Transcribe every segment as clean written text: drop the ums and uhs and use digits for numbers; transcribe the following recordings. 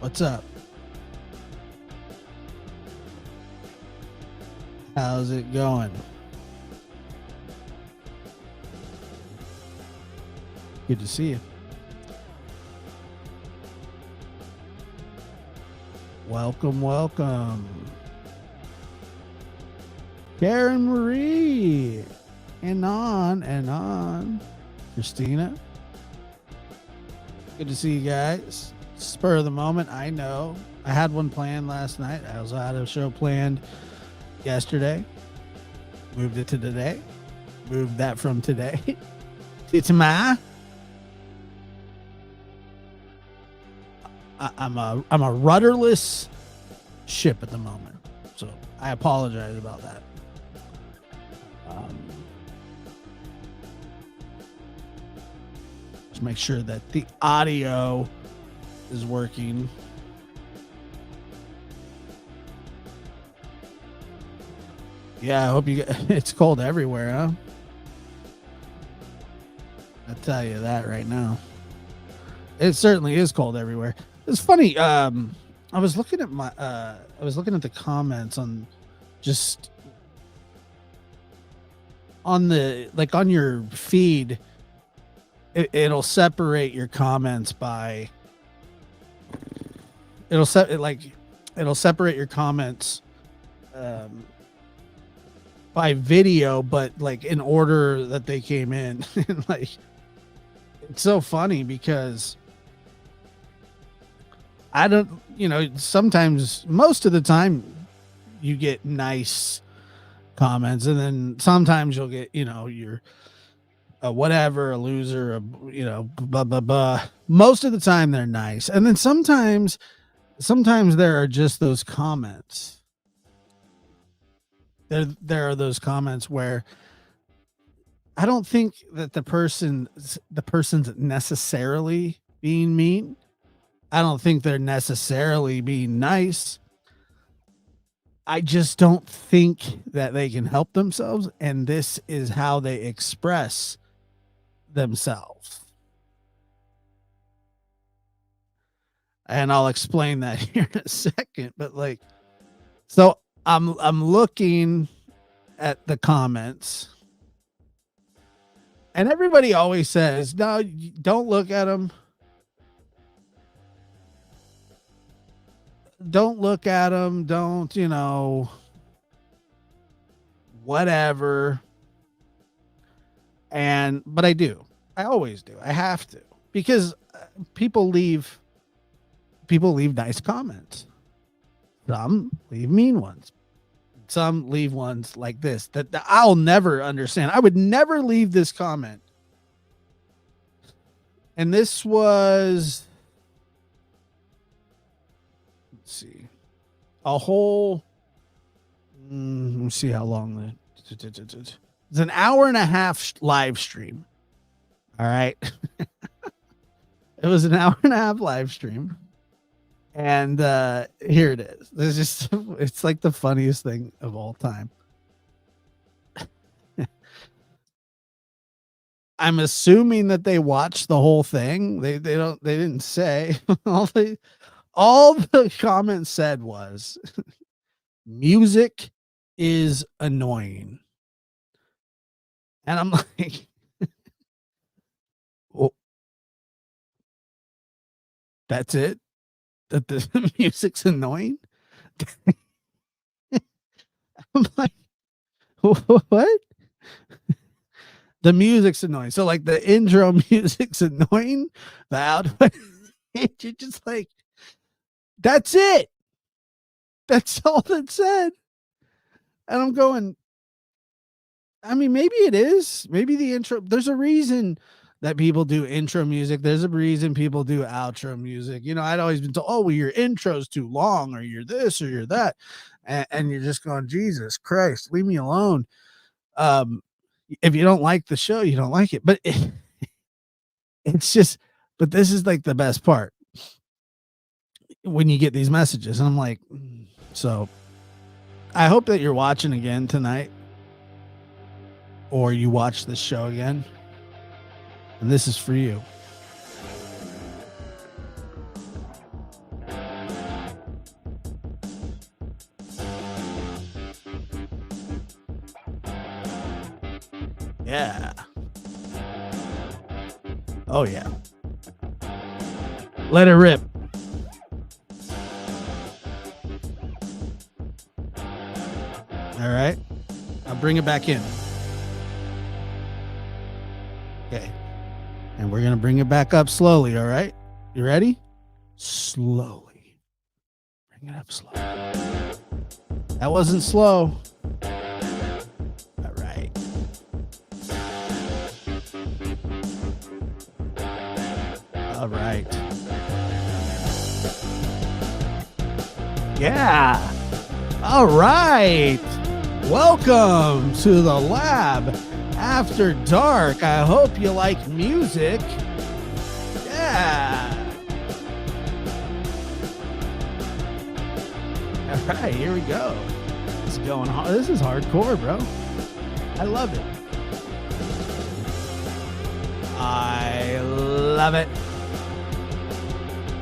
What's up? How's it going? Good to see you. Welcome, welcome. Karen Marie. And on. Christina. Good to see you guys. Spur of the moment, I know. I had one planned last night. I also had a show planned yesterday. Moved it to today. Moved that from today to tomorrow. I'm a rudderless ship at the moment, so I apologize about that. Just make sure that the audio is working. Yeah, I hope you get. It's cold everywhere, huh? I'll tell you that right now. It certainly is cold everywhere. It's funny. I was looking at the comments on just on the on your feed. It'll separate your comments by. It'll separate your comments by video, but like in order that they came in. Like, it's so funny because I don't, sometimes, most of the time you get nice comments, and then sometimes you'll get, you're a whatever, a loser, blah, blah, blah. Most of the time they're nice. And then sometimes there are just those comments. There are those comments where I don't think that the person's necessarily being mean. I don't think they're necessarily being nice. I just don't think that they can help themselves, and this is how they express themselves. And I'll explain that here in a second, but so I'm looking at the comments, and everybody always says, no, don't look at them. Don't look at them. Don't, whatever. But I do. I always do. I have to, because people leave nice comments. Some leave mean ones. Some leave ones like this that I'll never understand. I would never leave this comment. And this was, let's see, a whole, let me see how long it's an hour and a half live stream. All right. It was an hour and a half live stream. And here it is. It's like the funniest thing of all time. I'm assuming that they watched the whole thing. They didn't say. all the comments said was music is annoying. And I'm like, well, that's it? That the music's annoying? I'm like, what? The music's annoying. So like the intro music's annoying. The outro, you're just like, that's it. That's all that said. And I'm going, I mean, maybe it is. Maybe the intro, there's a reason that people do intro music. There's a reason people do outro music. I'd always been told, oh, well, your intro's too long, or you're this, or you're that. And you're just going, Jesus Christ, leave me alone. If you don't like the show, you don't like it. But it's just, but this is like the best part when you get these messages. And I'm like, so I hope that you're watching again tonight, or you watch this show again. And this is for you. Yeah. Oh, yeah. Let it rip. All right. I'll bring it back in. Okay. And we're going to bring it back up slowly. All right. You ready? Slowly. Bring it up slowly. That wasn't slow. All right. All right. Yeah. All right. Welcome to the lab after dark. I hope you like music. Yeah. All right, here we go. It's going hard. This is hardcore, bro. I love it. I love it.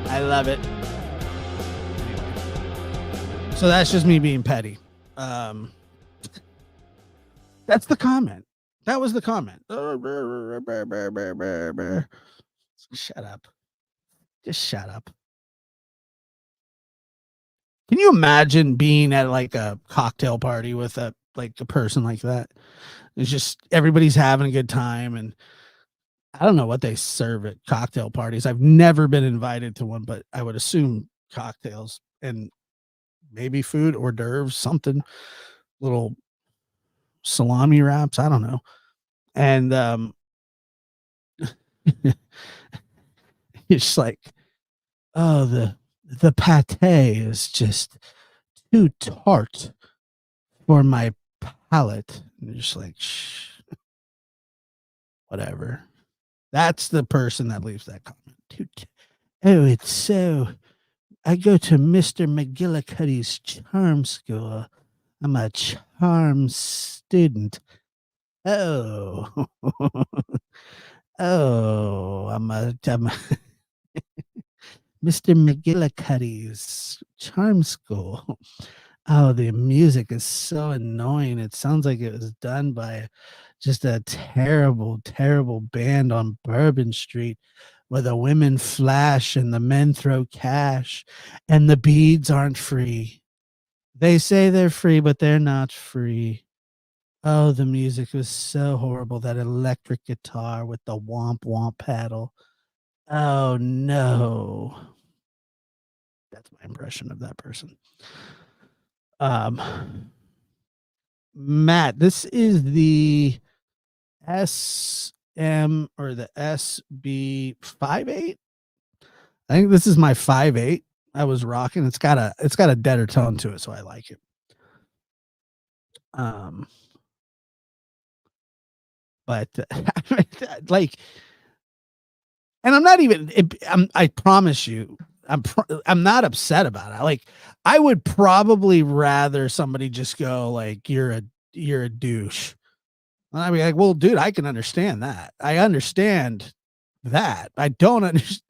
I love it. So that's just me being petty. That's the comment. That was the comment. Shut up. Just shut up. Can you imagine being at like a cocktail party with a person like that? It's just everybody's having a good time, and I don't know what they serve at cocktail parties. I've never been invited to one, but I would assume cocktails and maybe food, hors d'oeuvres, something, little salami wraps. I don't know. And it's like, oh, the pate is just too tart for my palate. And you're just like, shh, whatever. That's the person that leaves that comment. Oh, it's so. I go to Mr. McGillicuddy's charm school. I'm a charm student. Oh, oh, I'm Mr. McGillicuddy's charm school. Oh, the music is so annoying. It sounds like it was done by just a terrible, terrible band on Bourbon Street where the women flash and the men throw cash and the beads aren't free. They say they're free, but they're not free. Oh, the music was so horrible. That electric guitar with the womp womp paddle. Oh, no. That's my impression of that person. Matt, this is the SM or the SB58. I think this is my 5.8. I was rocking. It's got a deader tone to it, so I like it. But like, and I'm not even. I promise you, I'm not upset about it. Like, I would probably rather somebody just go like, you're a douche. And I'd be like, well, dude, I can understand that. I understand that. I don't understand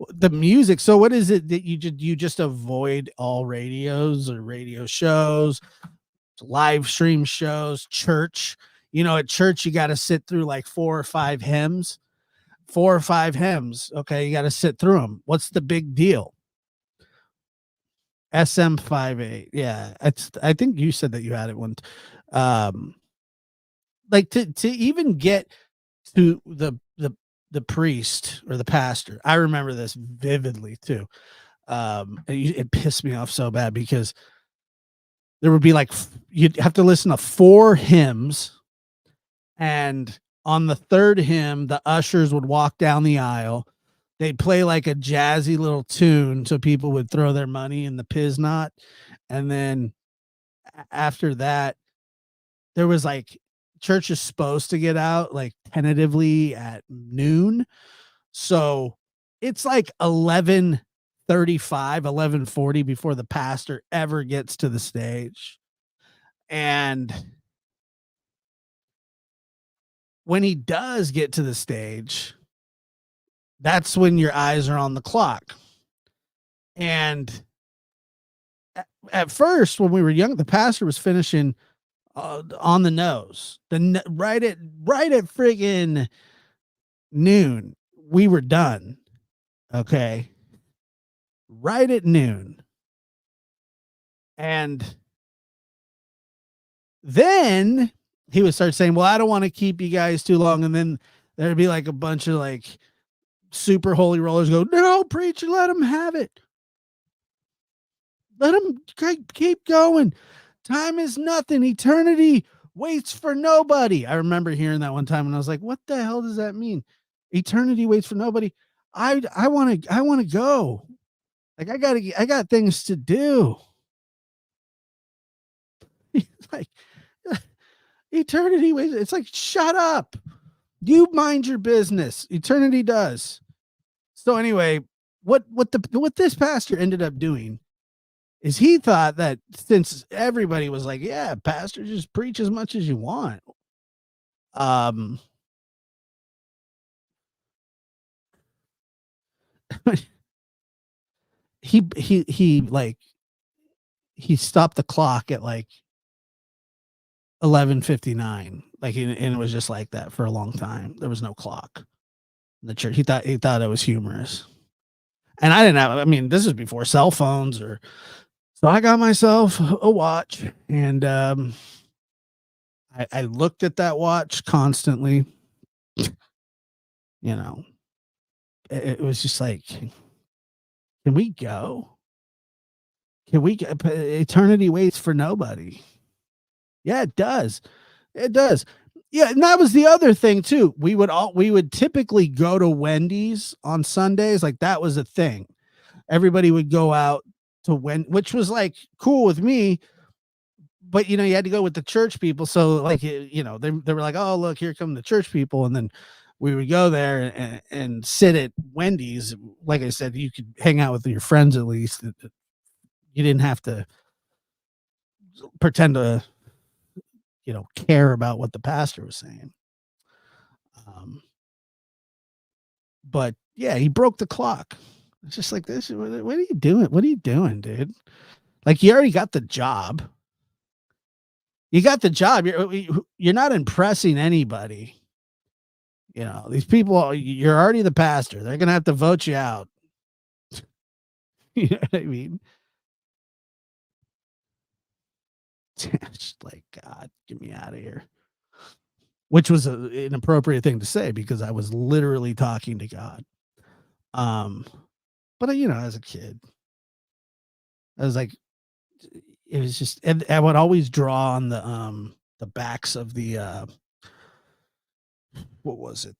the music. So what is it that you just avoid all radios or radio shows, live stream shows, church? You know, at church you got to sit through like 4 or 5 hymns. Okay, you got to sit through them. What's the big deal? SM58. Yeah, I think you said that you had it one. Like to even get to the priest or the pastor. I remember this vividly too. It pissed me off so bad because there would be like, you'd have to listen to 4 hymns, and on the 3rd hymn, the ushers would walk down the aisle. They'd play like a jazzy little tune so people would throw their money in the piznot. And then after that, there was like, church is supposed to get out like tentatively at noon. So it's like 11:35, 11:40 before the pastor ever gets to the stage. And when he does get to the stage, that's when your eyes are on the clock. And at first, when we were young, the pastor was finishing on the nose. Right at friggin' noon, we were done. Okay, right at noon, and then he would start saying, "Well, I don't want to keep you guys too long," and then there'd be like a bunch of like super holy rollers go, "No, preacher, let him have it. Let him keep going. Time is nothing. Eternity waits for nobody." I remember hearing that one time and I was like, "What the hell does that mean? Eternity waits for nobody." I want to go. Like I got things to do. Like eternity waits. It's like, shut up. You mind your business. Eternity does. So anyway, what this pastor ended up doing is he thought that since everybody was like, "Yeah, pastor, just preach as much as you want." Um, he like he stopped the clock at like 11:59, like, and it was just like that for a long time. There was no clock in the church. He thought it was humorous, and I didn't have. I mean, this is before cell phones, or so I got myself a watch, and I looked at that watch constantly. You know, it was just like, can we go? Can we get eternity waits for nobody? Yeah, it does. It does. Yeah, and that was the other thing too. We would typically go to Wendy's on Sundays. Like that was a thing. Everybody would go out to which was like cool with me, but you had to go with the church people. So like they were like, "Oh, look, here come the church people." And then we would go there and sit at Wendy's. Like I said, you could hang out with your friends at least. You didn't have to pretend to care about what the pastor was saying. Um, but yeah, he broke the clock. It's just like this. What are you doing? What are you doing, dude? Like you already got the job. You got the job. You're not impressing anybody. These people. You're already the pastor. They're gonna have to vote you out. You know what I mean? Just like, God, get me out of here. Which was an appropriate thing to say because I was literally talking to God. Um, but as a kid, I was like, it was just, and I would always draw on the backs of the what was it?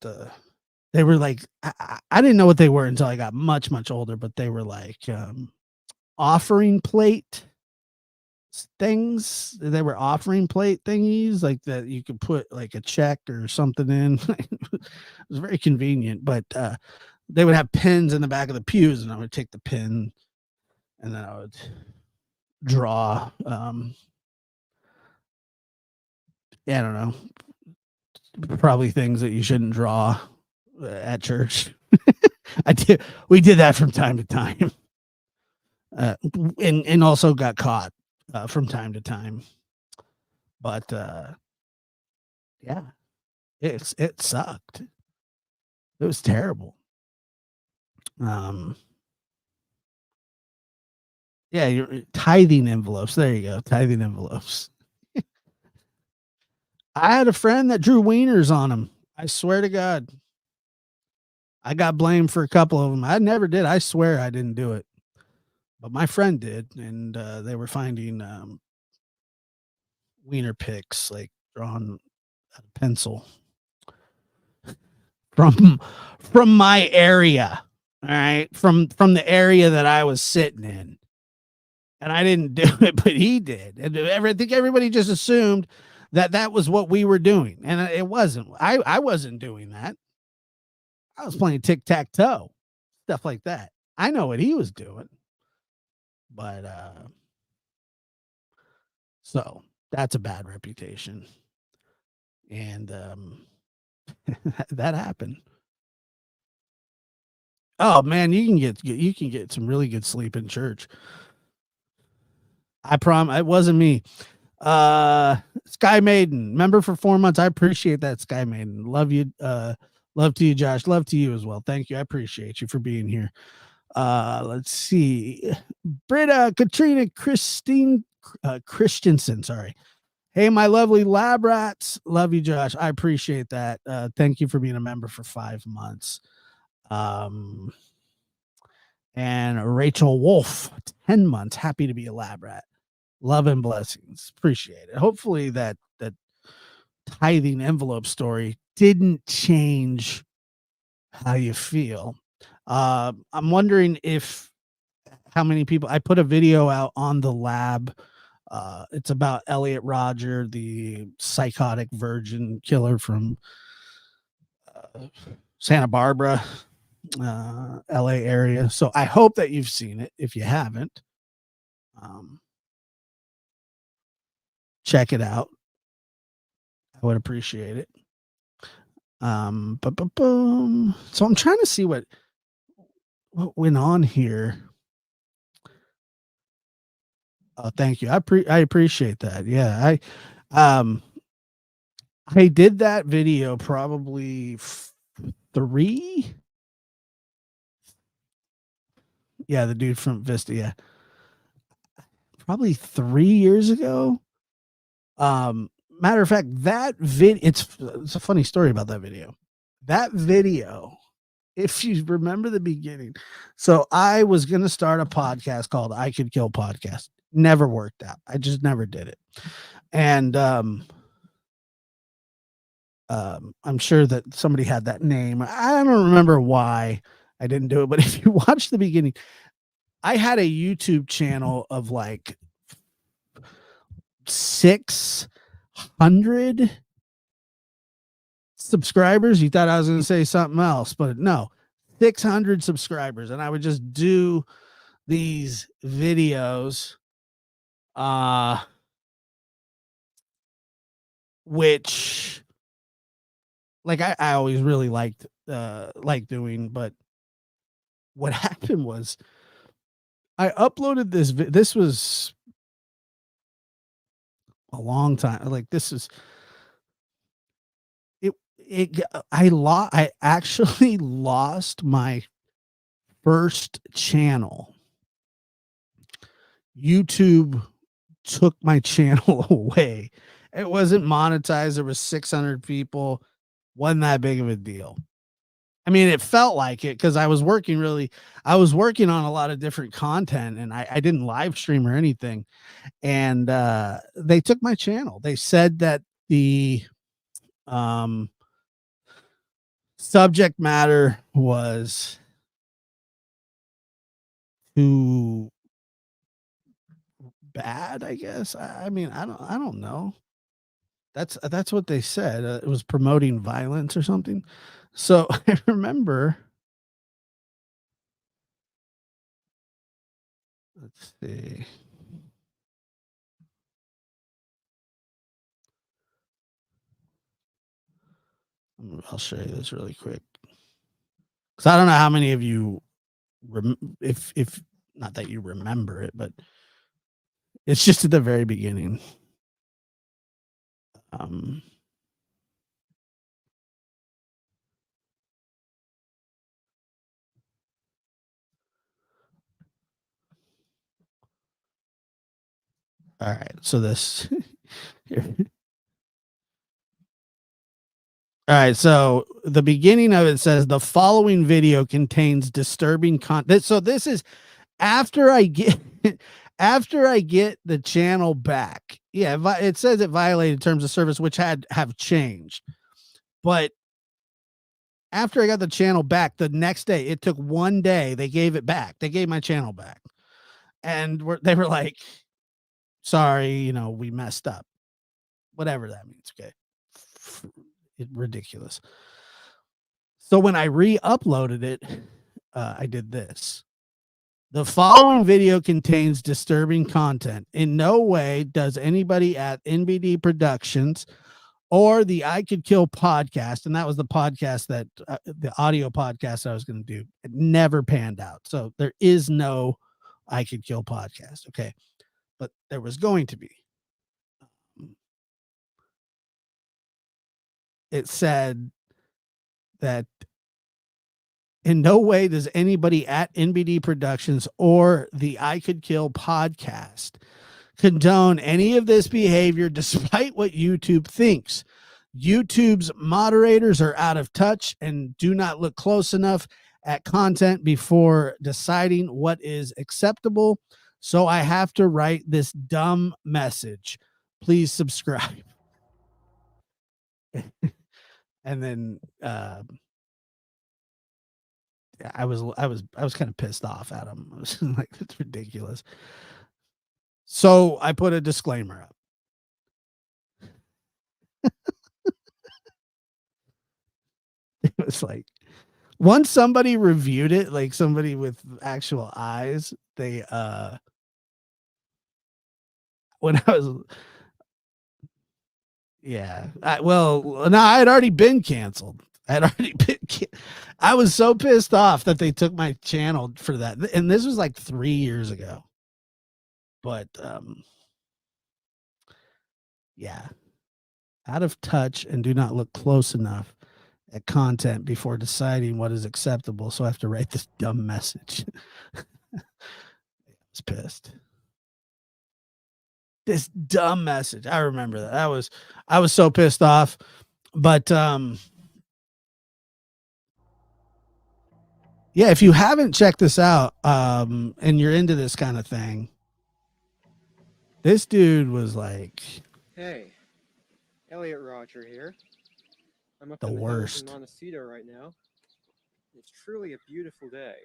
They were like, I didn't know what they were until I got much, much older, but they were like offering plate things. They were offering plate thingies like that you could put like a check or something in. It was very convenient, but they would have pins in the back of the pews, and I would take the pin and then I would draw I don't know, probably things that you shouldn't draw at church. We did that from time to time. And also got caught from time to time. But yeah, it sucked. It was terrible. Um yeah, your tithing envelopes. There you go. Tithing envelopes. I had a friend that drew wieners on them. I swear to God. I got blamed for a couple of them. I never did. I swear I didn't do it. But my friend did, and they were finding wiener pics like drawn out of pencil from my area. All right, from the area that I was sitting in, and I didn't do it, but he did. And I think everybody just assumed that was what we were doing, and it wasn't. I wasn't doing that. I was playing tic tac toe, stuff like that. I know what he was doing, but so that's a bad reputation, and that happened. Oh man, you can get some really good sleep in church. I prom it wasn't me. Sky Maiden, member for 4 months. I appreciate that, Sky Maiden. Love you. Love to you, Josh. Love to you as well. Thank you. I appreciate you for being here. Let's see. Britta, Katrina, Christine, Christensen. Sorry. Hey, my lovely lab rats. Love you, Josh. I appreciate that. Thank you for being a member for 5 months. And Rachel Wolf, 10 months. Happy to be a lab rat. Love and blessings. Appreciate it. Hopefully that tithing envelope story didn't change how you feel. I'm wondering how many people. I put a video out on the lab. It's about Elliot Rodger, the psychotic virgin killer from Santa Barbara, LA area. So I hope that you've seen it. If you haven't, check it out. I would appreciate it. So I'm trying to see what went on here. Oh, thank you. I appreciate that. Yeah, I did that video probably 3. Yeah, the dude from Vista. Yeah, probably 3 years ago. Matter of fact, that it's a funny story about that video. That video, if you remember the beginning, so I was gonna start a podcast called I Could Kill Podcast. Never worked out. I just never did it. And I'm sure that somebody had that name. I don't remember why I didn't do it, but if you watch the beginning, I had a YouTube channel of like 600 subscribers. You thought I was going to say something else, but no, 600 subscribers. And I would just do these videos, which like I always really liked doing, but what happened was I uploaded this was a long time. Like this is I actually lost my first channel. YouTube took my channel away. It wasn't monetized. There was 600 people. Wasn't that big of a deal. I mean, it felt like it because I was working on a lot of different content, and I didn't live stream or anything. And they took my channel. They said that the subject matter was too bad, I guess. I mean, I don't know. That's what they said. It was promoting violence or something. So I remember. Let's see. I'll show you this really quick because I don't know how many of you, if not that you remember it, but it's just at the very beginning. All right, so this. All right, so the beginning of it says the following video contains disturbing content. So this is after I get the channel back. Yeah, it says it violated terms of service, which have changed. But after I got the channel back, the next day, it took 1 day. They gave it back. They gave my channel back, and they were like, "Sorry, we messed up." Whatever that means. Okay, ridiculous. So when I re-uploaded it, I did this. The following video contains disturbing content. In no way does anybody at NBD Productions or the I Could Kill podcast, and that was the podcast that the audio podcast I was going to do, it never panned out. So there is no I Could Kill podcast. Okay. But there was going to be. it said that in no way does anybody at NBD Productions or the I Could Kill podcast condone any of this behavior despite what YouTube thinks. YouTube's moderators are out of touch and do not look close enough at content before deciding what is acceptable. So I have to write this dumb message. Please subscribe. And then I was kind of pissed off at him. I was like, it's ridiculous. So I put a disclaimer up. It was like, once somebody reviewed it, like somebody with actual eyes, they when I was yeah, no, I had already been canceled. I was so pissed off that they took my channel for that. And this was like 3 years ago. But yeah. Out of touch and do not look close enough at content before deciding what is acceptable. So I have to write this dumb message. I was pissed. This dumb message. I remember that. I was so pissed off. But yeah, if you haven't checked this out, and you're into this kind of thing, this dude was like, hey, Elliot Roger here. I'm up the in the worst. hills in Montecito right now. It's truly a beautiful day.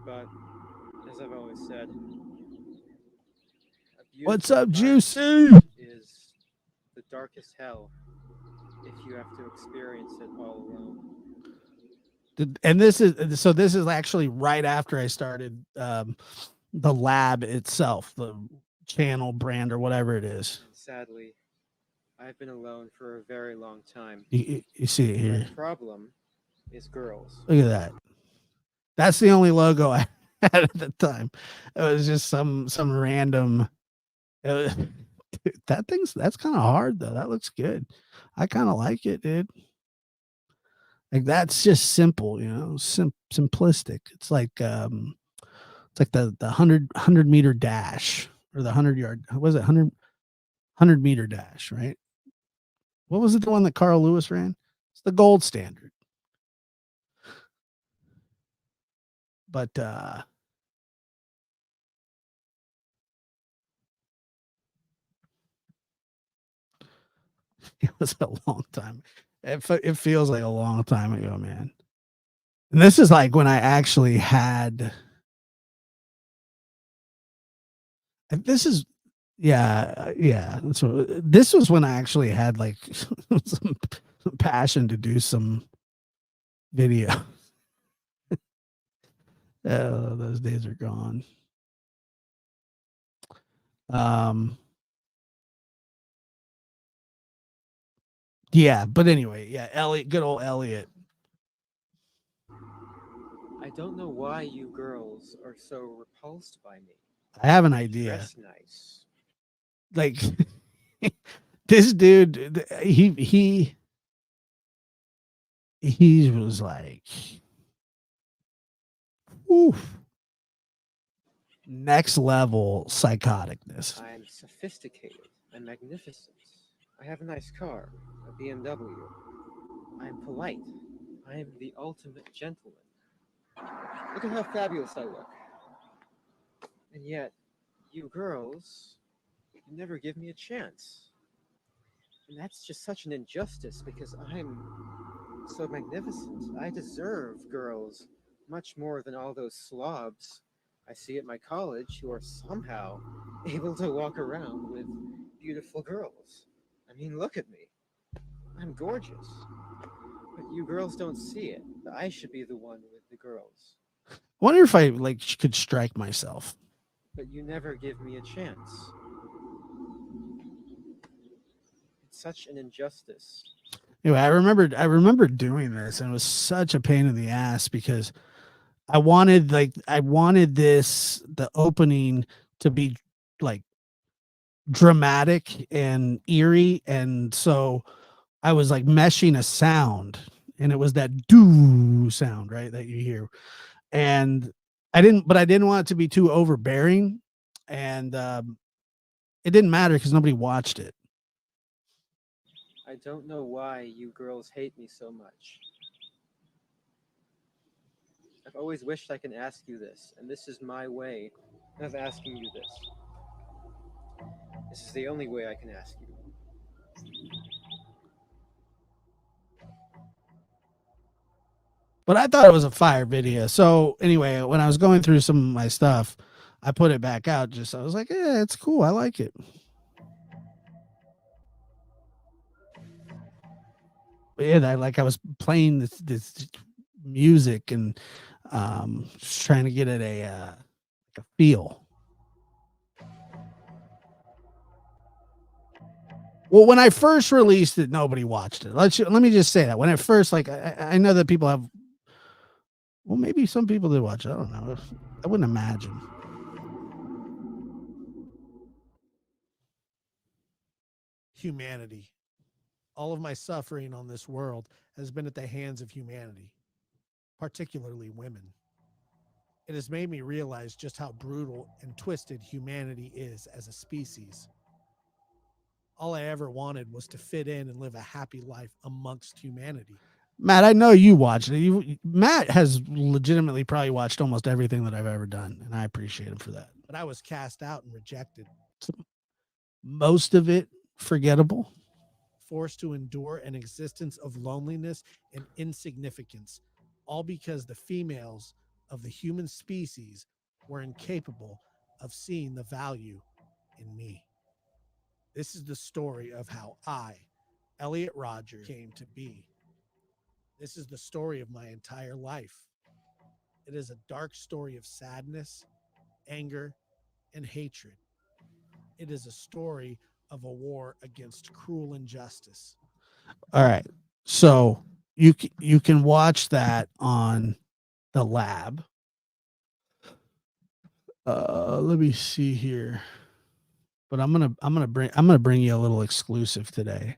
But, as I've always said, What's up, Juicy? Is the darkest hell if you have to experience it all alone. And this is actually right after I started the lab itself, the channel brand or whatever it is. And sadly, I've been alone for a very long time. You see it here. My problem is girls. Look at that. That's the only logo I had at the time. It was just some random. That's kind of hard though. That looks good. I kind of like it, dude. Like that's just simple, simplistic. It's like the 100 meter dash or the 100-yard. Was it 100 meter dash, right? What was it, the one that Carl Lewis ran? It's the gold standard. But it was a long time. It feels like a long time ago, man. And this is like when I actually had. This is, yeah. This was when I actually had like some passion to do some video. Oh, those days are gone. Yeah, but anyway, yeah, Elliot, good old Elliot. I don't know why you girls are so repulsed by me. I have an idea. Dress nice. Like this dude, he was like, oof, next level psychoticness. I'm sophisticated and magnificent. I have a nice car, a BMW. I'm polite. I am the ultimate gentleman. Look at how fabulous I look. And yet, you girls, you never give me a chance. And that's just such an injustice because I'm so magnificent. I deserve girls much more than all those slobs I see at my college who are somehow able to walk around with beautiful girls. I mean, look at me. I'm gorgeous. But you girls don't see it. I should be the one with the girls. I wonder if I could strike myself. But you never give me a chance. It's such an injustice. Anyway, I remember doing this, and it was such a pain in the ass because I wanted the opening to be like dramatic and eerie, and so I was like meshing a sound, and it was that doo sound, right, that you hear. And I didn't want it to be too overbearing, and it didn't matter because nobody watched it. I don't know why you girls hate me so much. I've always wished I could ask you this, and this is my way of asking you this. This is the only way I can ask you. But I thought it was a fire video. So anyway, when I was going through some of my stuff, I put it back out. Just I was like, yeah, it's cool. I like it. But yeah, like I was playing this music and just trying to get it like a feel. Well, when I first released it, nobody watched it. Let me just say that when it first, like I know that people have. Well, maybe some people did watch it. I don't know. I wouldn't imagine. Humanity. All of my suffering on this world has been at the hands of humanity, particularly women. It has made me realize just how brutal and twisted humanity is as a species. All I ever wanted was to fit in and live a happy life amongst humanity. Matt, I know you watched it. Matt has legitimately probably watched almost everything that I've ever done, and I appreciate him for that. But I was cast out and rejected. Most of it forgettable. Forced to endure an existence of loneliness and insignificance, all because the females of the human species were incapable of seeing the value in me. This is the story of how I, Elliot Rogers, came to be. This is the story of my entire life. It is a dark story of sadness, anger, and hatred. It is a story of a war against cruel injustice. All right. So you can watch that on the lab. Let me see here. But I'm gonna bring you a little exclusive today.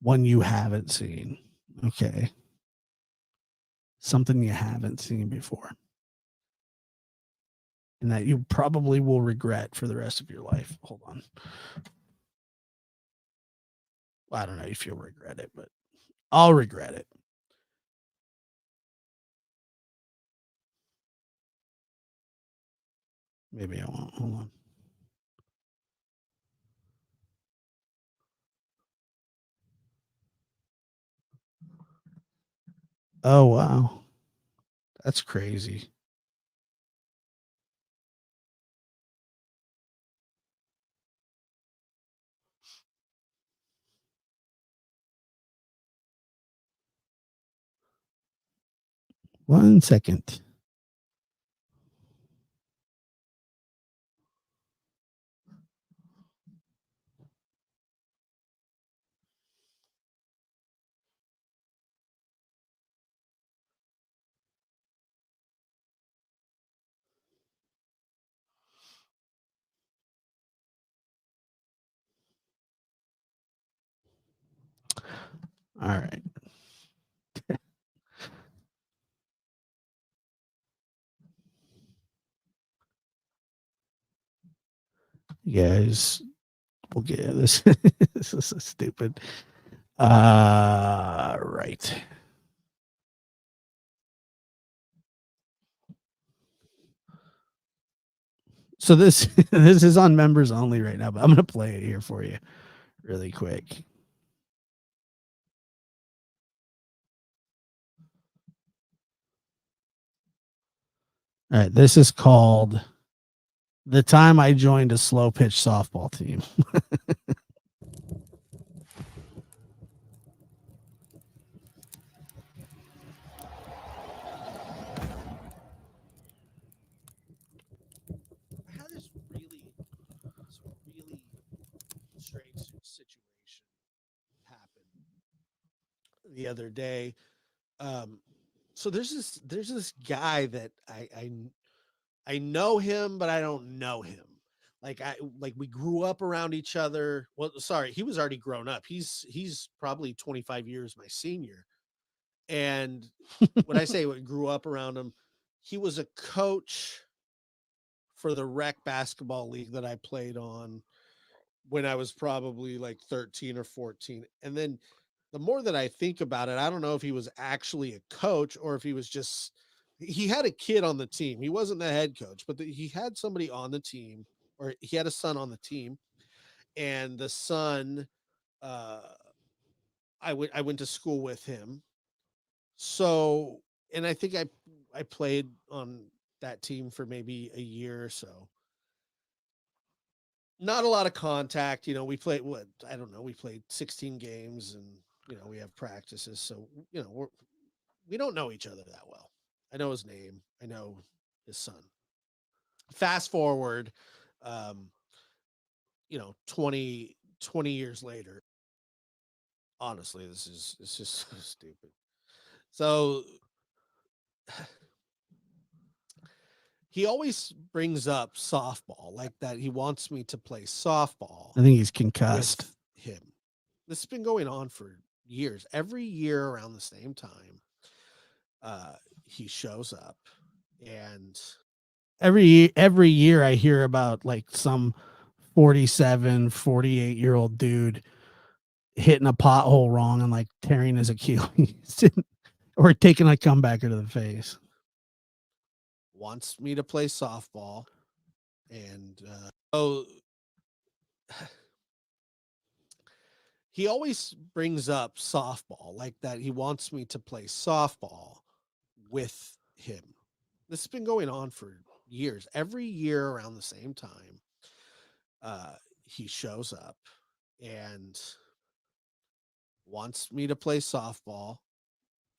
One you haven't seen. Okay. Something you haven't seen before. And that you probably will regret for the rest of your life. Hold on. Well, I don't know if you'll regret it, but I'll regret it. Maybe I won't. Hold on. Oh wow. That's crazy. One second. All right. You guys, we'll get this. This is so stupid. Right. So this this is on members only right now, but I'm gonna play it here for you really quick. All right, this is called The Time I Joined a Slow Pitch Softball Team. I had this really strange situation happen the other day. So there's this guy that I know him, but I don't know him. like we grew up around each other. Well, sorry, he was already grown up. He's probably 25 years my senior. And when I say we grew up around him, he was a coach for the rec basketball league that I played on when I was probably like 13 or 14. And then the more that I think about it, I don't know if he was actually a coach or if he was just he had a kid on the team. He wasn't the head coach, but he had somebody on the team, or he had a son on the team, and the son uh I went to school with him. So, and I think I played on that team for maybe a year or so. Not a lot of contact, we played what, I don't know, we played 16 games, and we have practices, so we don't know each other that well. I know his name, I know his son. Fast forward, um 20 years later. Honestly, it's just so stupid. So he always brings up softball, like that he wants me to play softball I think he's concussed. with him. This has been going on for years. Every year around the same time, he shows up, and Every year I hear about like some 47, 48-year-old dude hitting a pothole wrong and like tearing his Achilles or taking a comebacker to the face. wants me to play softball. And oh, he always brings up softball, like that he wants me to play softball with him. This has been going on for years. Every year around the same time, he shows up and wants me to play softball,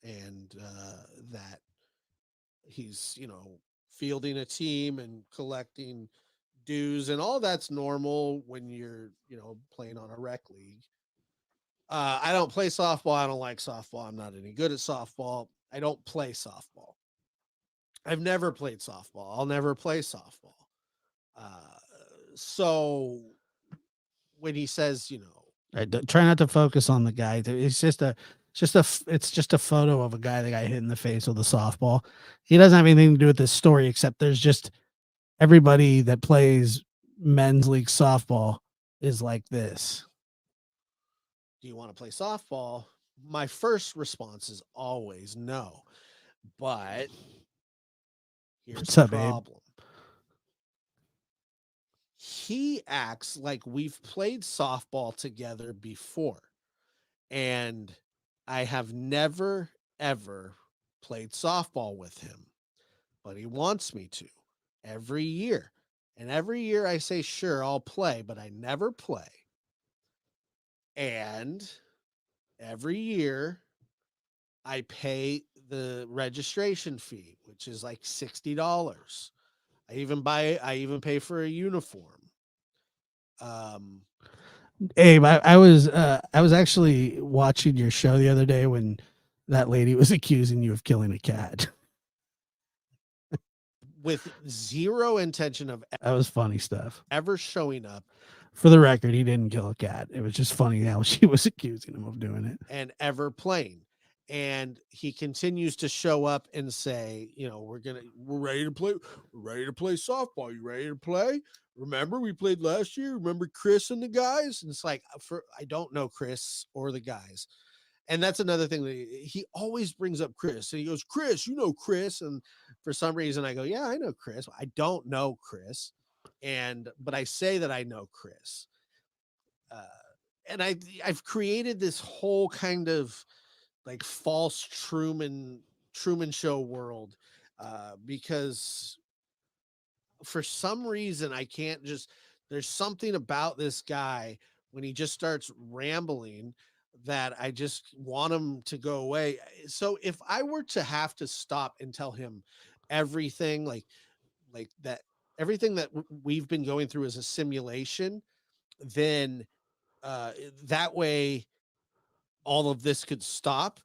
and that he's fielding a team and collecting dues, and all that's normal when you're playing on a rec league. I don't play softball. I don't like softball. I'm not any good at softball. I don't play softball. I've never played softball. I'll never play softball. Uh, so when he says, Try not to focus on the guy. It's just a photo of a guy that got hit in the face with a softball. He doesn't have anything to do with this story, except there's just everybody that plays men's league softball is like this. do you want to play softball? My first response is always no. But here's What's the up, Abe? problem. He acts like we've played softball together before. And I have never, ever played softball with him, but he wants me to every year. And every year I say, sure, I'll play, but I never play. And every year I pay the registration fee, which is like $60. I even pay for a uniform. Abe, I was actually watching your show the other day when that lady was accusing you of killing a cat. With zero intention of That was funny stuff. ever showing up. For the record, he didn't kill a cat. It was just funny how she was accusing him of doing it. And ever playing. And he continues to show up and say, we're ready to play. We're ready to play softball. You ready to play? Remember we played last year? Remember Chris and the guys? And it's like, I don't know Chris or the guys. And that's another thing that he always brings up Chris. And he goes, Chris, you know Chris. And for some reason I go, yeah, I know Chris. I don't know Chris. But I say that I know Chris. And I've created this whole kind of like false Truman Show world, because for some reason I can't just, there's something about this guy when he just starts rambling that I just want him to go away. So if I were to have to stop and tell him everything, like that, everything that we've been going through is a simulation, then that way all of this could stop.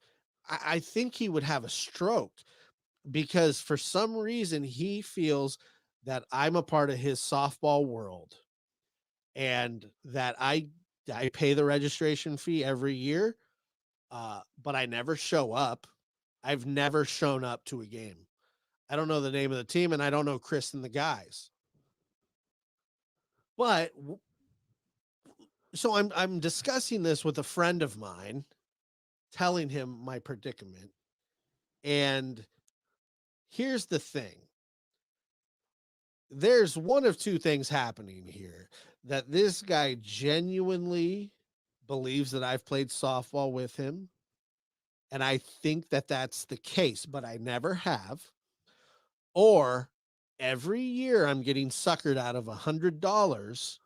I think he would have a stroke, because for some reason he feels that I'm a part of his softball world, and that I pay the registration fee every year, but I never show up. I've never shown up to a game. I don't know the name of the team, and I don't know Chris and the guys. But so I'm discussing this with a friend of mine, telling him my predicament. And here's the thing. There's one of two things happening here. That this guy genuinely believes that I've played softball with him. And I think that that's the case, but I never have. Or every year I'm getting suckered out of $100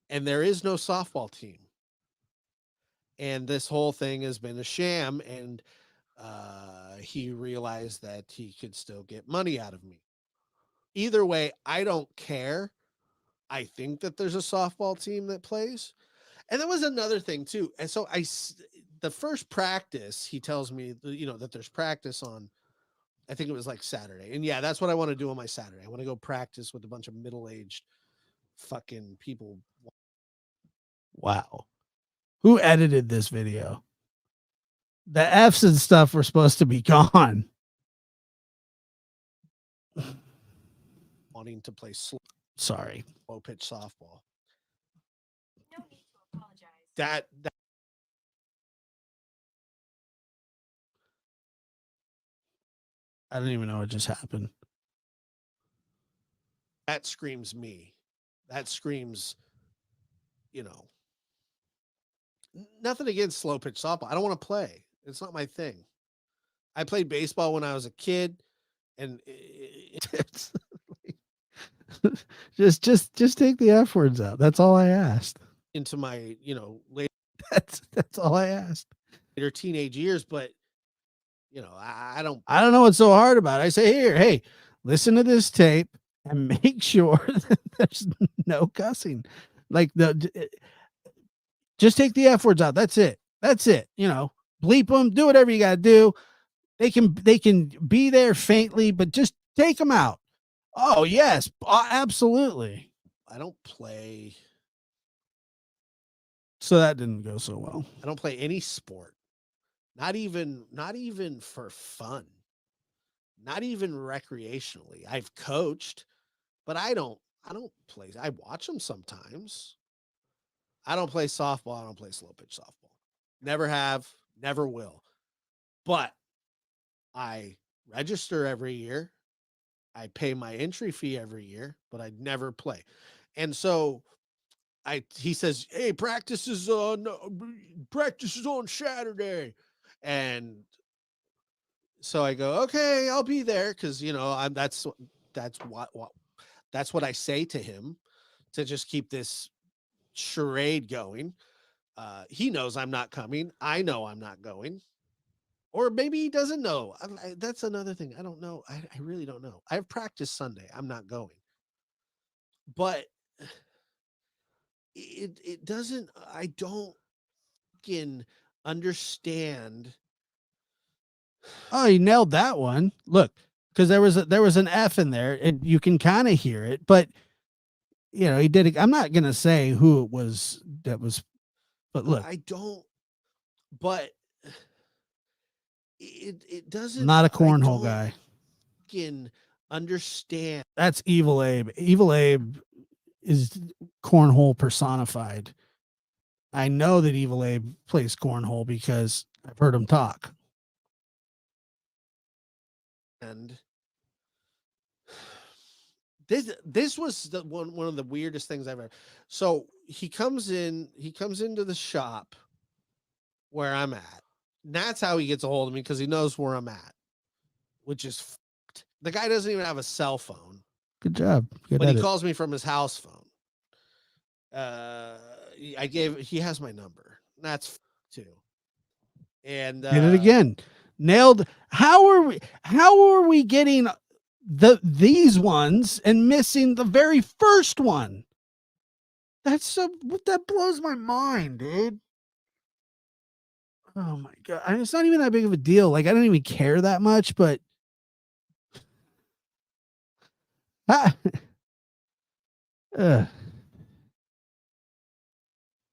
and there is no softball team. And this whole thing has been a sham. And he realized that he could still get money out of me. Either way, I don't care. I think that there's a softball team that plays. And that was another thing too. And so the first practice, he tells me, that there's practice on, I think it was like Saturday. And yeah, that's what I want to do on my Saturday. I want to go practice with a bunch of middle-aged fucking people. Wow. Who edited this video? The F's and stuff were supposed to be gone. Wanting to play slow pitch softball. No need to apologize. That I don't even know what just happened. that screams me. That screams, nothing against slow pitch softball. I don't want to play. It's not my thing. I played baseball when I was a kid, and It's just take the F words out. That's all I asked. into my, later That's all I asked. teenage years, but I don't know what's so hard about it. I say, hey, listen to this tape and make sure that there's no cussing. Like just take the F words out. That's it. Bleep them, do whatever you got to do. They can be there faintly, but just take them out. Oh yes, absolutely. I don't play. So that didn't go so well. I don't play any sport. Not even for fun. Not even recreationally. I've coached, but I don't play. I watch them sometimes. I don't play softball. I don't play slow pitch softball. Never have, never will. But I register every year. I pay my entry fee every year, but I never play. And so he says, "Hey, practice is on Saturday." And so I go, "Okay, I'll be there." Cause that's what I say to him to just keep this charade going. He knows I'm not coming. I know I'm not going. Or maybe he doesn't know. That's another thing. I don't know. I really don't know. I have practice Sunday. I'm not going. But it doesn't, I don't fucking understand. Oh, you nailed that one. Look, because there was an F in there and you can kind of hear it, but he did it. I'm not gonna say who it was that was, but look, I don't, but it doesn't. Not a cornhole guy. Fucking understand. That's Evil Abe. Evil Abe is cornhole personified. I know that Evil Abe plays cornhole because I've heard him talk. And this was the one of the weirdest things I've ever. So he comes into the shop where I'm at. And that's how he gets a hold of me, because he knows where I'm at, which is fucked. The guy doesn't even have a cell phone. Good job. But he calls me from his house phone. He has my number. That's too. And did it again. Nailed. How are we getting these ones and missing the very first one? That blows my mind, dude. Oh my God. It's not even that big of a deal. Like, I don't even care that much, but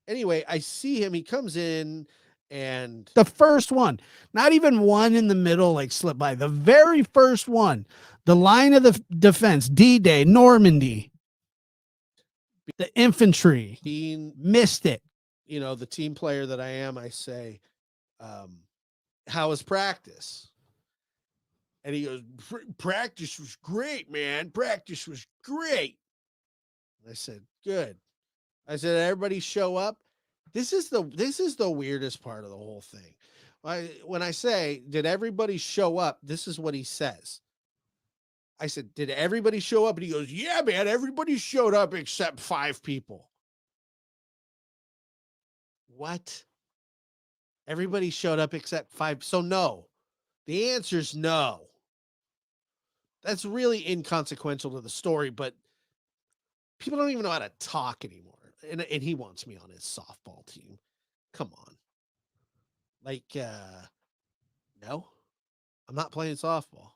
Anyway, I see him. He comes in and The first one, not even one in the middle, like slip by. The very first one, the line of the defense, D-Day, Normandy, the infantry being, missed it. you know, the team player that I am, I say, how was practice? And he goes, practice was great, man. Practice was great. I said, good. I said, everybody show up. This is the weirdest part of the whole thing. When I say, did everybody show up? This is what he says. I said, did everybody show up? And he goes, yeah, man, everybody showed up except 5 people. What? Everybody showed up except 5. So no, the answer is no. That's really inconsequential to the story, but people don't even know how to talk anymore. And he wants me on his softball team. Come on. Like, no, I'm not playing softball.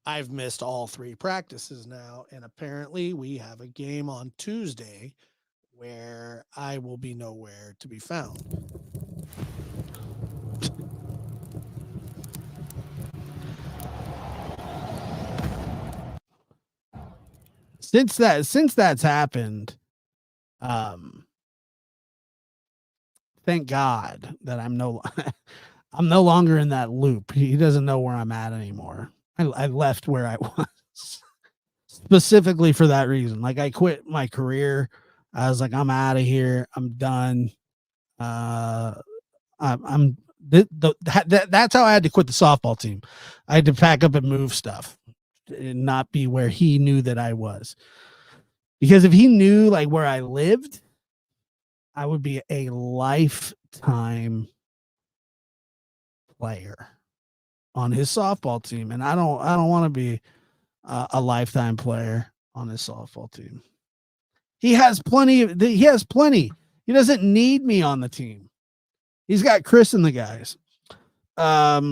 I've missed all 3 practices now, and apparently we have a game on Tuesday where I will be nowhere to be found. Since that's happened, thank God that I'm no longer in that loop. He doesn't know where I'm at anymore. I left where I was specifically for that reason. Like, I quit my career. I was like, I'm out of here. I'm done. That's how I had to quit the softball team. I had to pack up and move stuff and not be where he knew that I was. Because if he knew like where I lived, I would be a lifetime player on his softball team, and I don't want to be a lifetime player on his softball team. He has plenty. He doesn't need me on the team. He's got Chris and the guys. Let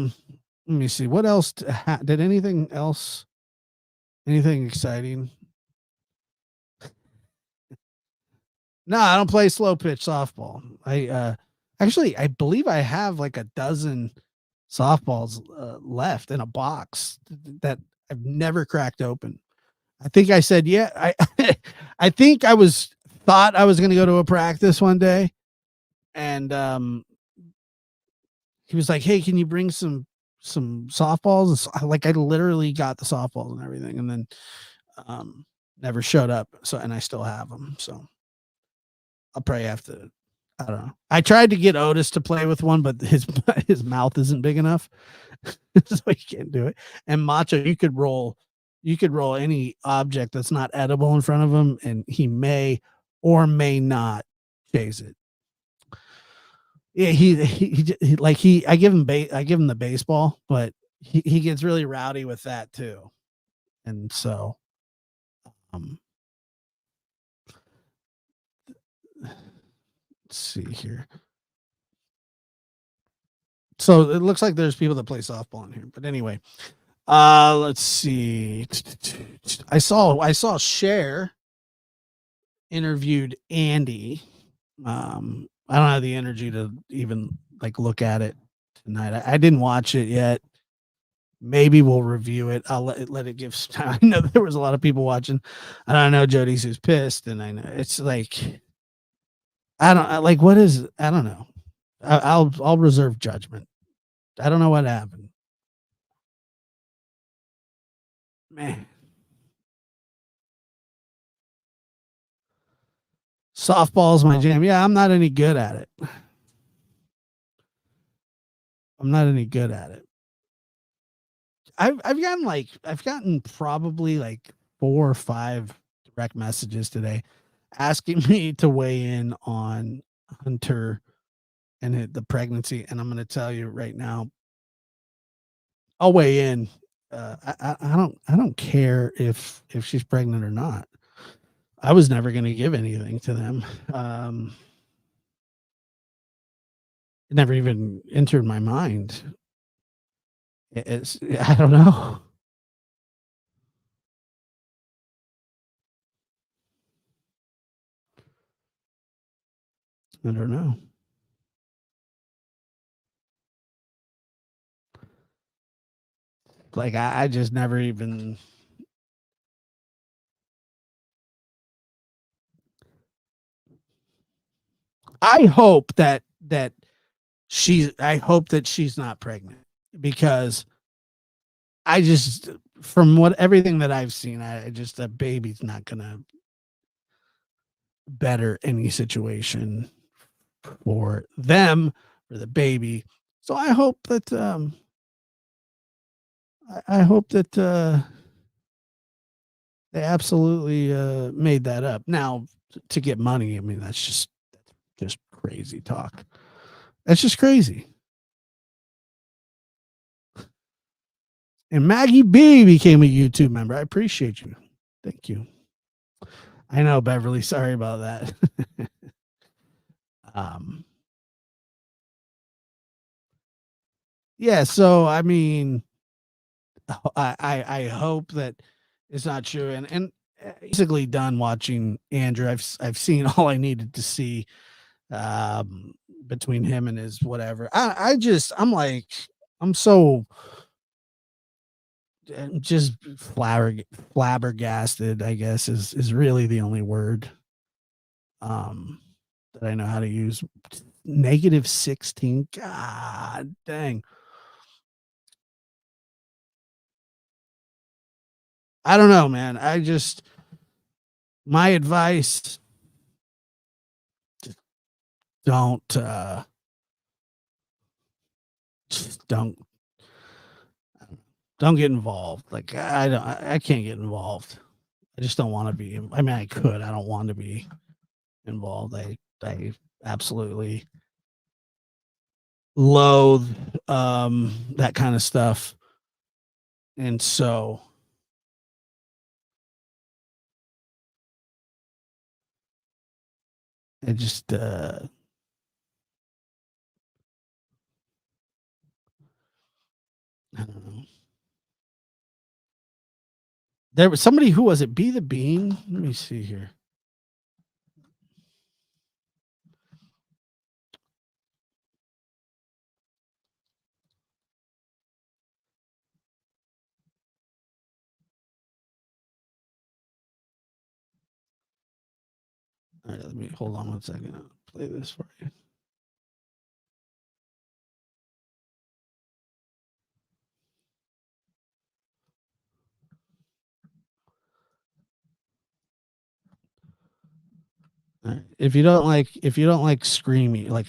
me see. What else did anything exciting? No, I don't play slow pitch softball. I believe I have like a dozen softballs left in a box that I've never cracked open. I think I said, yeah, I think thought I was going to go to a practice one day, and he was like, hey, can you bring some softballs? Like, I literally got the softballs and everything, and then never showed up. So, and I still have them. So I'll probably have to, I don't know. I tried to get Otis to play with one, but his mouth isn't big enough. So he can't do it. And Macho, you could roll any object that's not edible in front of him, and he may or may not chase it. Yeah, I give him the baseball, but he gets really rowdy with that too. And so let's see here. So it looks like there's people that play softball in here, but anyway, let's see. I saw Cher interviewed Andy. I don't have the energy to even like look at it tonight. I didn't watch it yet. Maybe we'll review it. I'll let it give some time. I know there was a lot of people watching. And I know Jody's who's pissed, and I know it's like I don't know. I'll reserve judgment. I don't know what happened. Man. Softball's my jam. Yeah, I'm not any good at it. I've gotten probably like 4 or 5 direct messages today asking me to weigh in on Hunter and the pregnancy, and I'm going to tell you right now, I'll weigh in. I don't care if she's pregnant or not. I was never going to give anything to them. It never even entered my mind. I don't know. I don't know. Like I just never even. I hope that I hope that she's not pregnant, because I just, from what everything that I've seen, I just, that baby's not gonna better any situation for them, for the baby. So I hope that I hope that they absolutely made that up. Now, to get money, I mean, that's just crazy talk. That's just crazy. And Maggie B became a YouTube member. I appreciate you. Thank you. I know, Beverly. Sorry about that. Yeah, so I mean, I hope that it's not true. And basically done watching Andrew. I've seen all I needed to see between him and his whatever. I'm like, I'm so just flabbergasted, I guess is really the only word that I know how to use. -16. God dang. I don't know, man. My advice, don't just don't get involved. Like I can't get involved. I just don't want to be. I mean, I could. I don't want to be involved. I absolutely loathe that kind of stuff. And so I just I don't know. There was somebody, who was it? Be the Bean. Let me see here. All right, let me hold on one second. I'll play this for you. All right. If you don't like screamy, like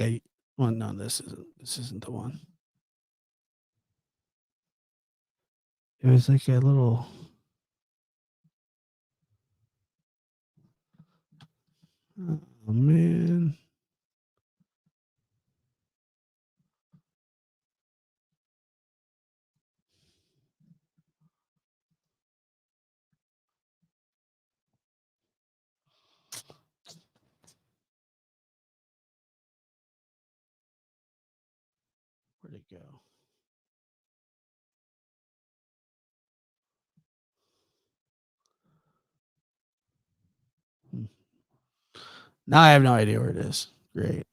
well, no, this isn't the one. It was like a little. Oh man. Where'd it go? Now I have no idea where it is. Great.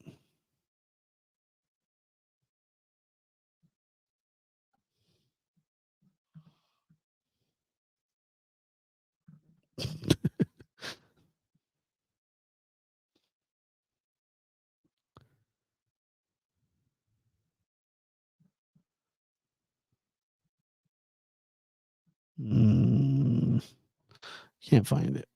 Can't find it.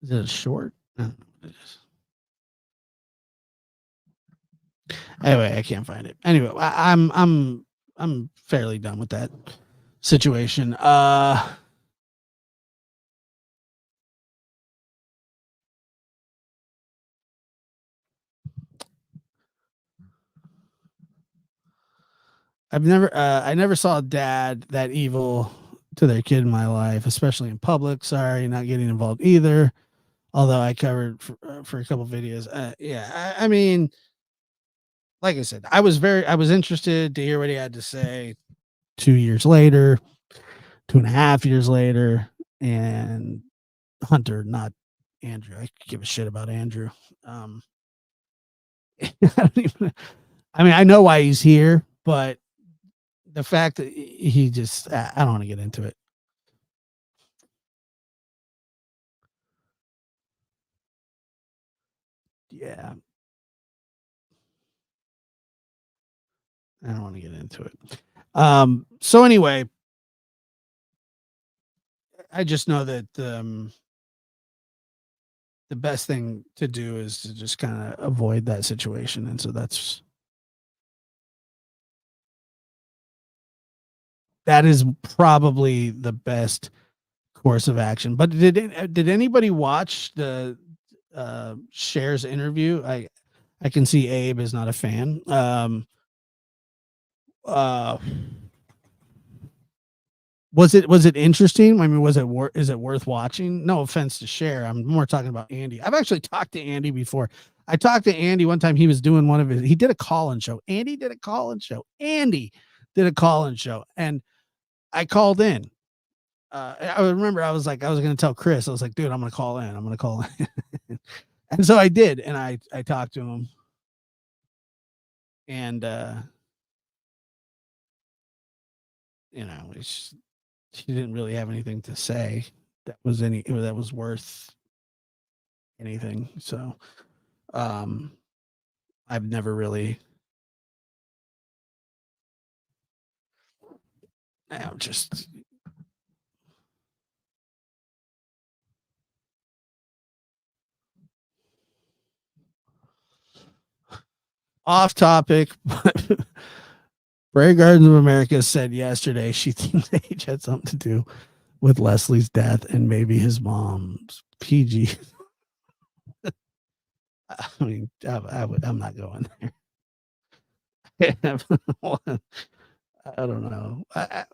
Is it a short? I don't know what it is. Anyway, I can't find it. Anyway, I'm fairly done with that situation. I never saw a dad that evil to their kid in my life, especially in public. Sorry, not getting involved either. Although I covered for a couple videos. Yeah, I mean, like I said, I was interested to hear what he had to say 2 years later, 2.5 years later, and Hunter, not Andrew. I could give a shit about Andrew. I don't even, I mean, I know why he's here, but the fact that he just, I don't want to get into it. Yeah. I don't want to get into it. So anyway, I just know that the best thing to do is to just kind of avoid that situation. And so that is probably the best course of action. But did anybody watch the Cher's interview? I can see Abe is not a fan. Was it interesting? I mean, is it worth watching? No offense to Cher. I'm more talking about Andy. I've actually talked to Andy before. I talked to Andy one time. He was doing he did a call-in show. Andy did a call-in show. And I called in. I remember I was going to tell Chris, I was like, dude, I'm going to call in. And so I did. And I talked to him, and, she didn't really have anything to say that was worth anything. So, I've never really, just off topic. Prairie Gardens of America said yesterday she thinks age had something to do with Leslie's death and maybe his mom's PG. I mean, I'm not going there. I don't know. I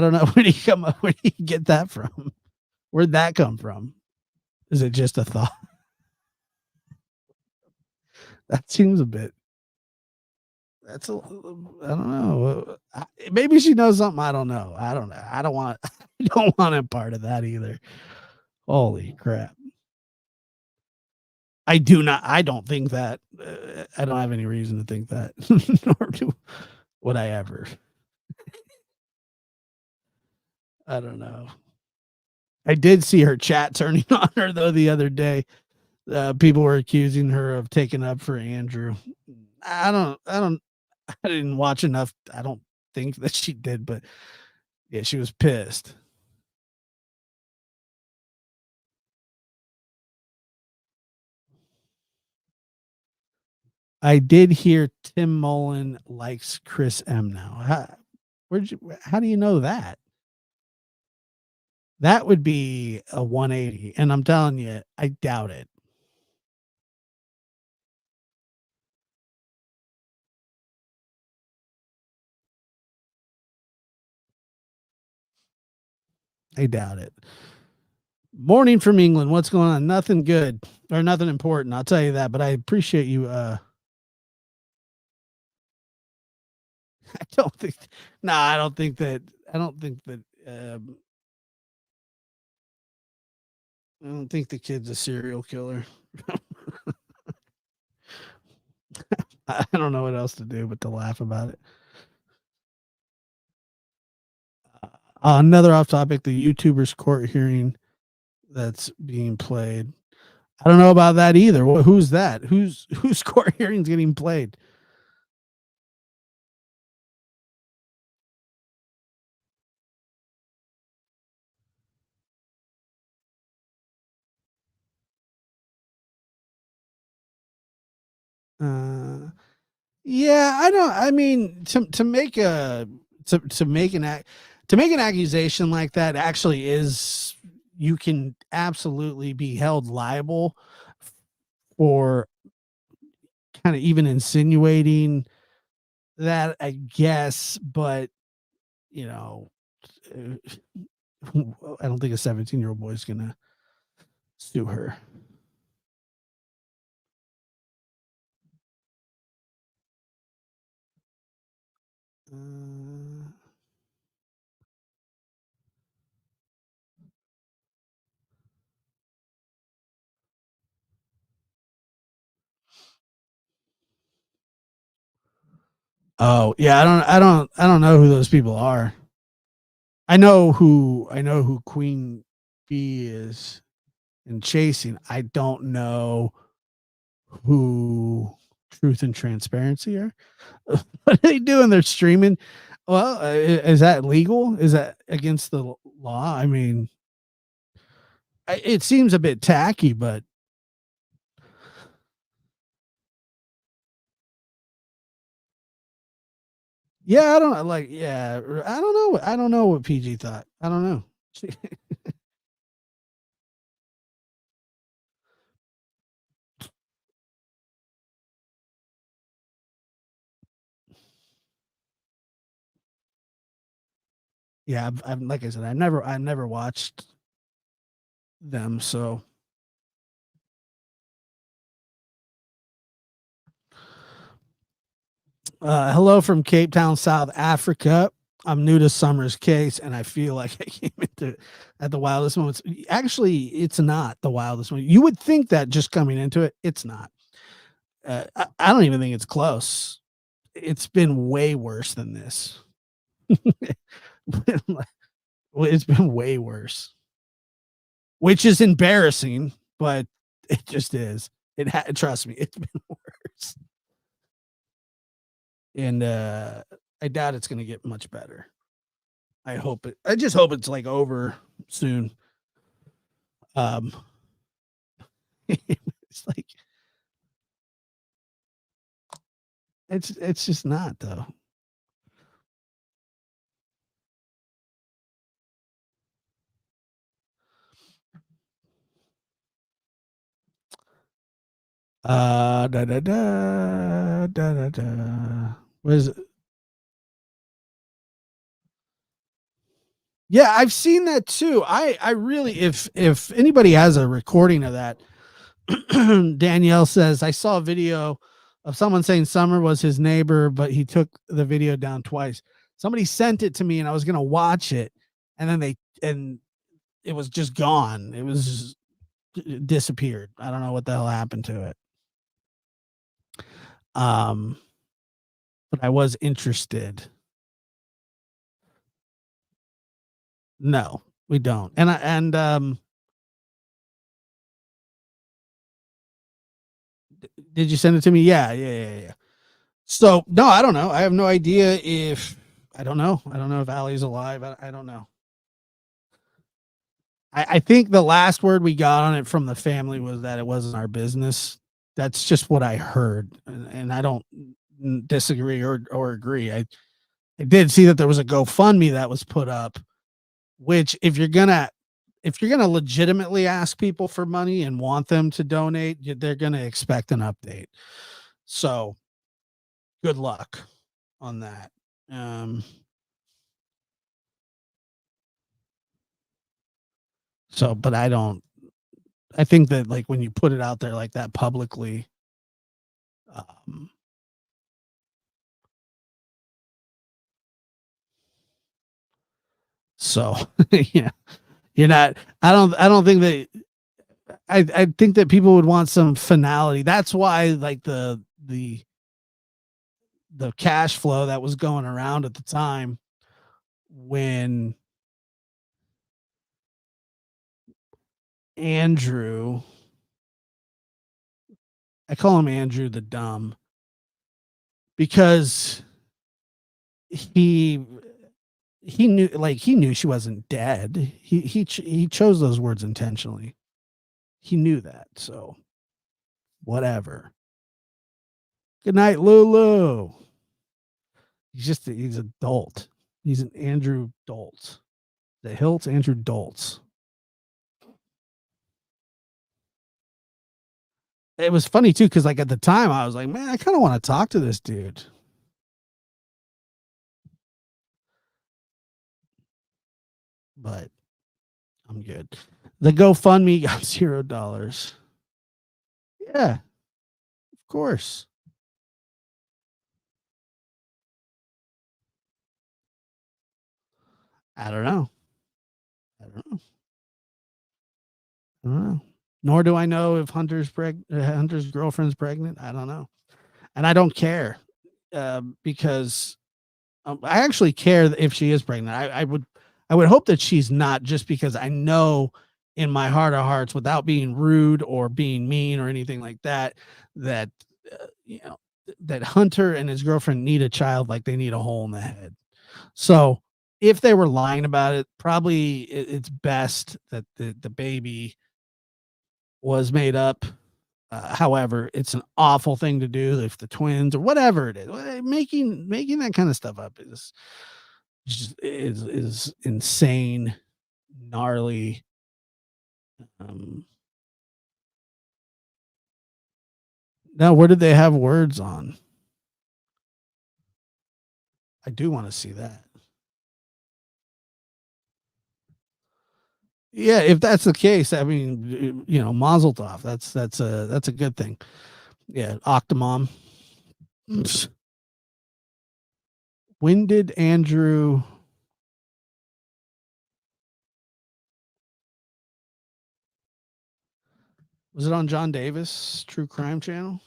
don't know where do you get that from? Where'd that come from? Is it just a thought? That seems a bit. I don't know. Maybe she knows something I don't know. I don't know. I don't want a part of that either. Holy crap. I don't think that. I don't have any reason to think that. Nor would I ever. I don't know. I did see her chat turning on her though the other day. People were accusing her of taking up for Andrew. I didn't watch enough. I don't think that she did, but yeah, she was pissed. I did hear Tim Mullen likes Chris M now. How do you know that? That would be a 180. And I'm telling you, I doubt it. I doubt it. Morning from England. What's going on? Nothing good or nothing important. I'll tell you that, but I appreciate you. I don't think, I don't think that, I don't think the kid's a serial killer. I don't know what else to do but to laugh about it. Another off topic, the YouTuber's court hearing that's being played. I don't know about that either. Who's that? Whose court hearing's getting played? Yeah, I don't. I mean, to make a to make an accusation like that actually is, you can absolutely be held liable for kind of even insinuating that, I guess. But you know, I don't think a 17-year-old boy is gonna sue her. Oh yeah, I don't know who those people are. I know who Queen Bee is in Chasing. I don't know who Truth and Transparency are. What are they doing? They're streaming. Well, is that legal? Is that against the law? I mean, it seems a bit tacky, but yeah, I don't like. Yeah, I don't know. I don't know what PG thought. I don't know. Yeah, I've like I said, I never watched them. So, hello from Cape Town, South Africa. I'm new to Summer's case, and I feel like I came into at the wildest moments. Actually, it's not the wildest moment. You would think that just coming into it, it's not. I don't even think it's close. It's been way worse than this. It's been way worse, which is embarrassing, but it just is. Trust me, it's been worse. And I doubt it's going to get much better. I just hope it's like over soon. It's like it's just not though. Da da da da da da. What is it? Yeah, I've seen that too. I really, if anybody has a recording of that, Danielle says I saw a video of someone saying Summer was his neighbor, but he took the video down twice. Somebody sent it to me, and I was gonna watch it, and then and it was just gone. It was disappeared. I don't know what the hell happened to it. But I was interested. No, we don't. Did you send it to me? Yeah. So no, I don't know. I have no idea if I don't know. I don't know if Allie's alive. I don't know. I think the last word we got on it from the family was that it wasn't our business. That's just what I heard, and I don't disagree or agree. I did see that there was a GoFundMe that was put up, which if you're gonna legitimately ask people for money and want them to donate, they're gonna expect an update. So good luck on that. But I think that like when you put it out there like that publicly, so yeah, you're not, I don't think that, I think that people would want some finality. That's why like the cash flow that was going around at the time when Andrew, I call him Andrew the Dumb, because he knew she wasn't dead. He chose those words intentionally. He knew that. So whatever. Good night, Lulu. He's a dolt. He's an Andrew Dolt. The Hilt Andrew Dolts. It was funny too, because like at the time I was like, man, I kind of want to talk to this dude. But I'm good. The GoFundMe got $0. Yeah, of course. I don't know. I don't know. I don't know. Nor do I know if Hunter's girlfriend's pregnant. I don't know, and I don't care because I actually care if she is pregnant. I would hope that she's not, just because I know in my heart of hearts, without being rude or being mean or anything like that, that you know, that Hunter and his girlfriend need a child like they need a hole in the head. So if they were lying about it, probably it's best that the baby was made up. However, it's an awful thing to do if the twins or whatever it is. Making that kind of stuff up is insane, gnarly. Now, where did they have words on? I do want to see that. Yeah, if that's the case, I mean, Mazel Tov. That's a good thing. Yeah, Octomom. When did Andrew? Was it on John Davis True Crime Channel?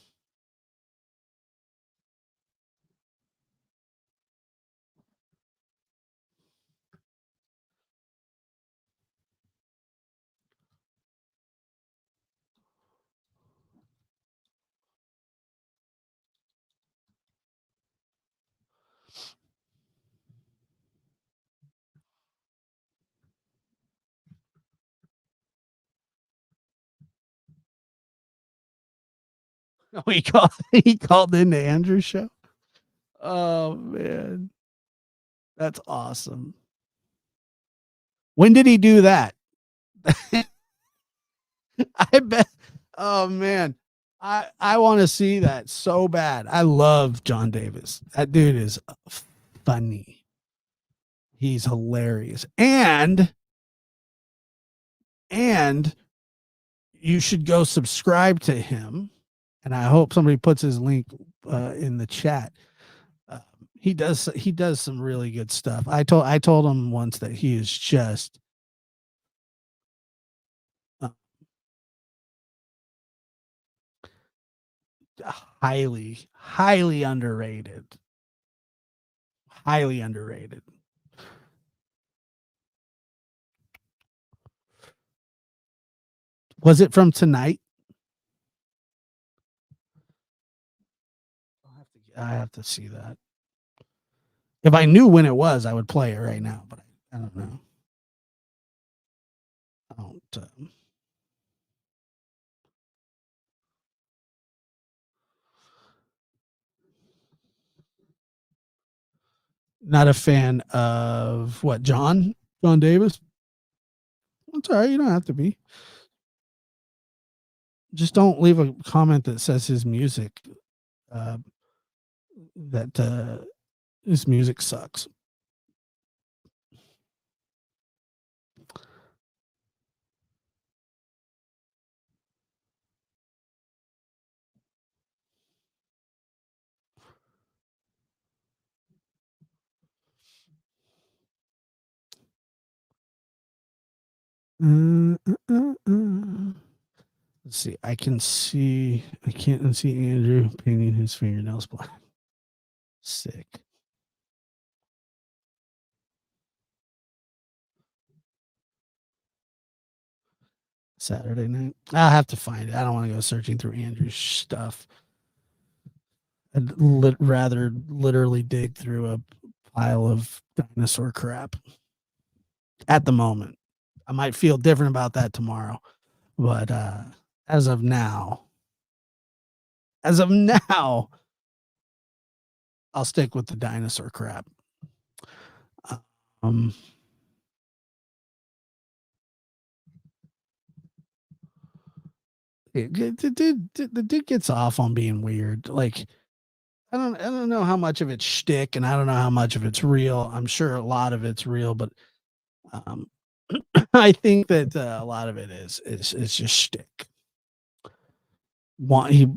Oh, he called into Andrew's show. Oh man, that's awesome. When did he do that? I bet. Oh man, I want to see that so bad. I love John Davis. That dude is funny. He's hilarious, and you should go subscribe to him. And I hope somebody puts his link in the chat. He does some really good stuff. I told him once that he is just highly underrated. Highly underrated. Was it from tonight? I have to see that. If I knew when it was, I would play it right now, but I don't know. I don't. Not a fan of what, John Davis. That's all right. You don't have to be. Just don't leave a comment that says his music that his music sucks. Let's see. I can't see Andrew painting his fingernails black. Sick. Saturday night. I'll have to find it. I don't want to go searching through Andrew's stuff. I'd rather literally dig through a pile of dinosaur crap at the moment. I might feel different about that tomorrow, but as of now, I'll stick with the dinosaur crap. The dude gets off on being weird. Like, I don't know how much of it's shtick, and I don't know how much of it's real. I'm sure a lot of it's real, but I think that a lot of it is just shtick. He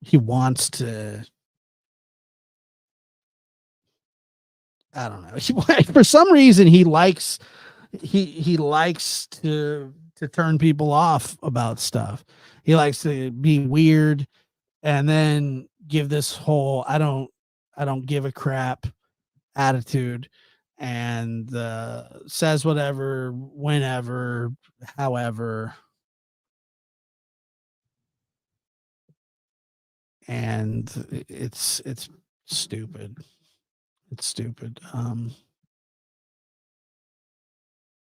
he wants to I don't know. For some reason, he likes to turn people off about stuff. He likes to be weird and then give this whole I don't give a crap attitude and says whatever, whenever, however. And it's stupid. It's stupid.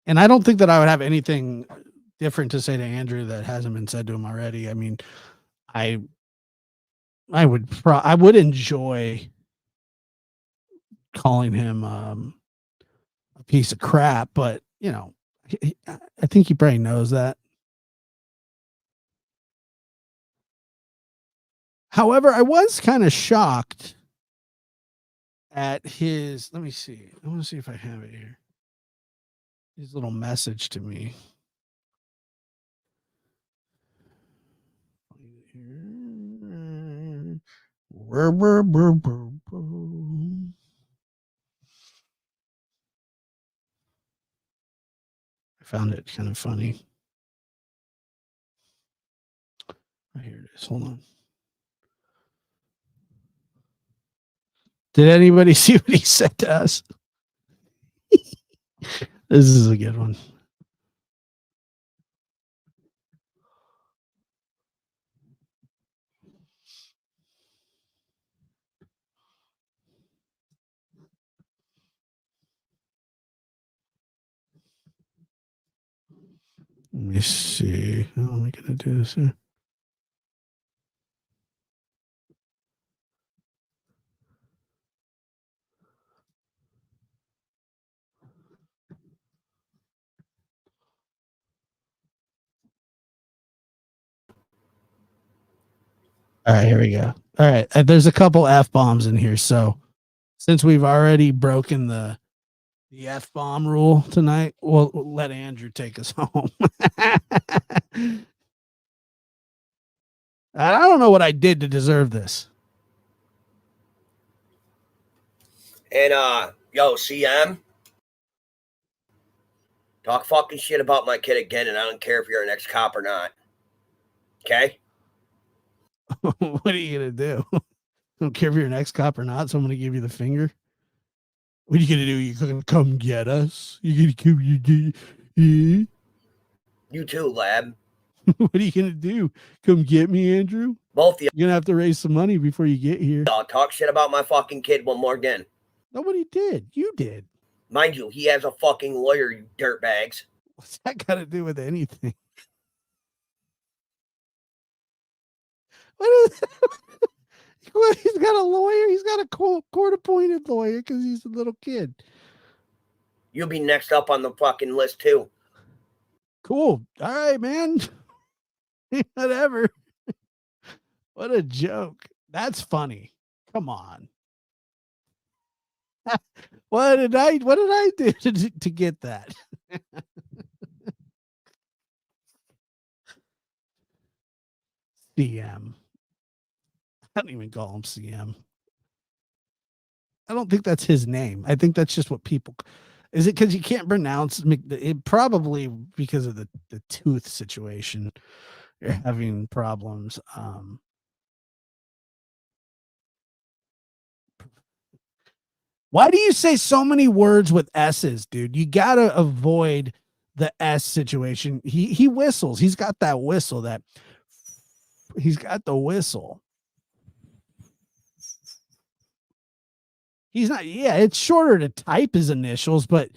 And I don't think that I would have anything different to say to Andrew that hasn't been said to him already. I mean, I would enjoy calling him a piece of crap, but you know, I think he probably knows that. However, I was kind of shocked at his. Let me see. I want to see if I have it here. His little message to me. I found it kind of funny. Right here it is. Hold on. Did anybody see what he said to us? This is a good one. Let me see. How am I going to do this here? All right, here we go. All right, there's a couple F bombs in here. So since we've already broken the F bomb rule tonight, we'll let Andrew take us home. I don't know what I did to deserve this. And yo, CM, talk fucking shit about my kid again, and I don't care if you're an ex-cop or not. Okay? What are you gonna do? I don't care if you're an ex-cop or not, so I'm gonna give you the finger. What are you gonna do? You gonna come get us? You gonna come you You too, lab. What are you gonna do? Come get me, Andrew? Both of You're gonna have to raise some money before you get here. y'all talk shit about my fucking kid one more again. Nobody did. You did. Mind you, he has a fucking lawyer, you dirtbags. What's that got to do with anything? What is well, he's got a lawyer. He's got a court-appointed lawyer because he's a little kid. You'll be next up on the fucking list too. Cool. All right, man. Whatever. What a joke. That's funny. Come on. What did I do to get that? CM. I don't even call him CM. I don't think that's his name. I think that's just what people. Is it because you can't pronounce it? Probably because of the tooth situation. You're having problems. Why do you say so many words with S's, dude? You gotta avoid the S situation. He whistles. He's got that whistle. He's got the whistle. He's not. Yeah, it's shorter to type his initials, but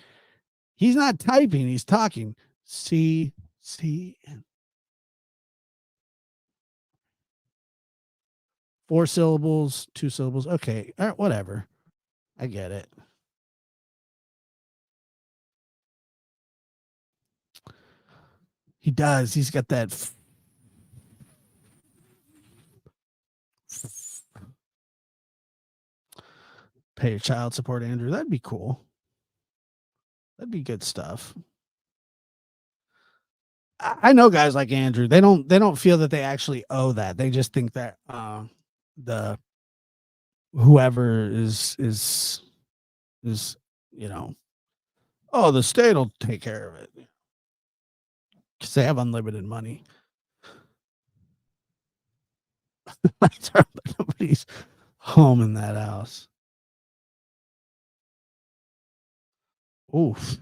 he's not typing. He's talking. C. And 4 syllables, 2 syllables. Okay, all right, whatever. I get it. He does. He's got that. Pay your child support, Andrew. That'd be cool. That'd be good stuff. I know guys like Andrew. They don't feel that they actually owe that. They just think that the whoever is you know, oh, the state will take care of it because they have unlimited money. Nobody's home in that house. Oof.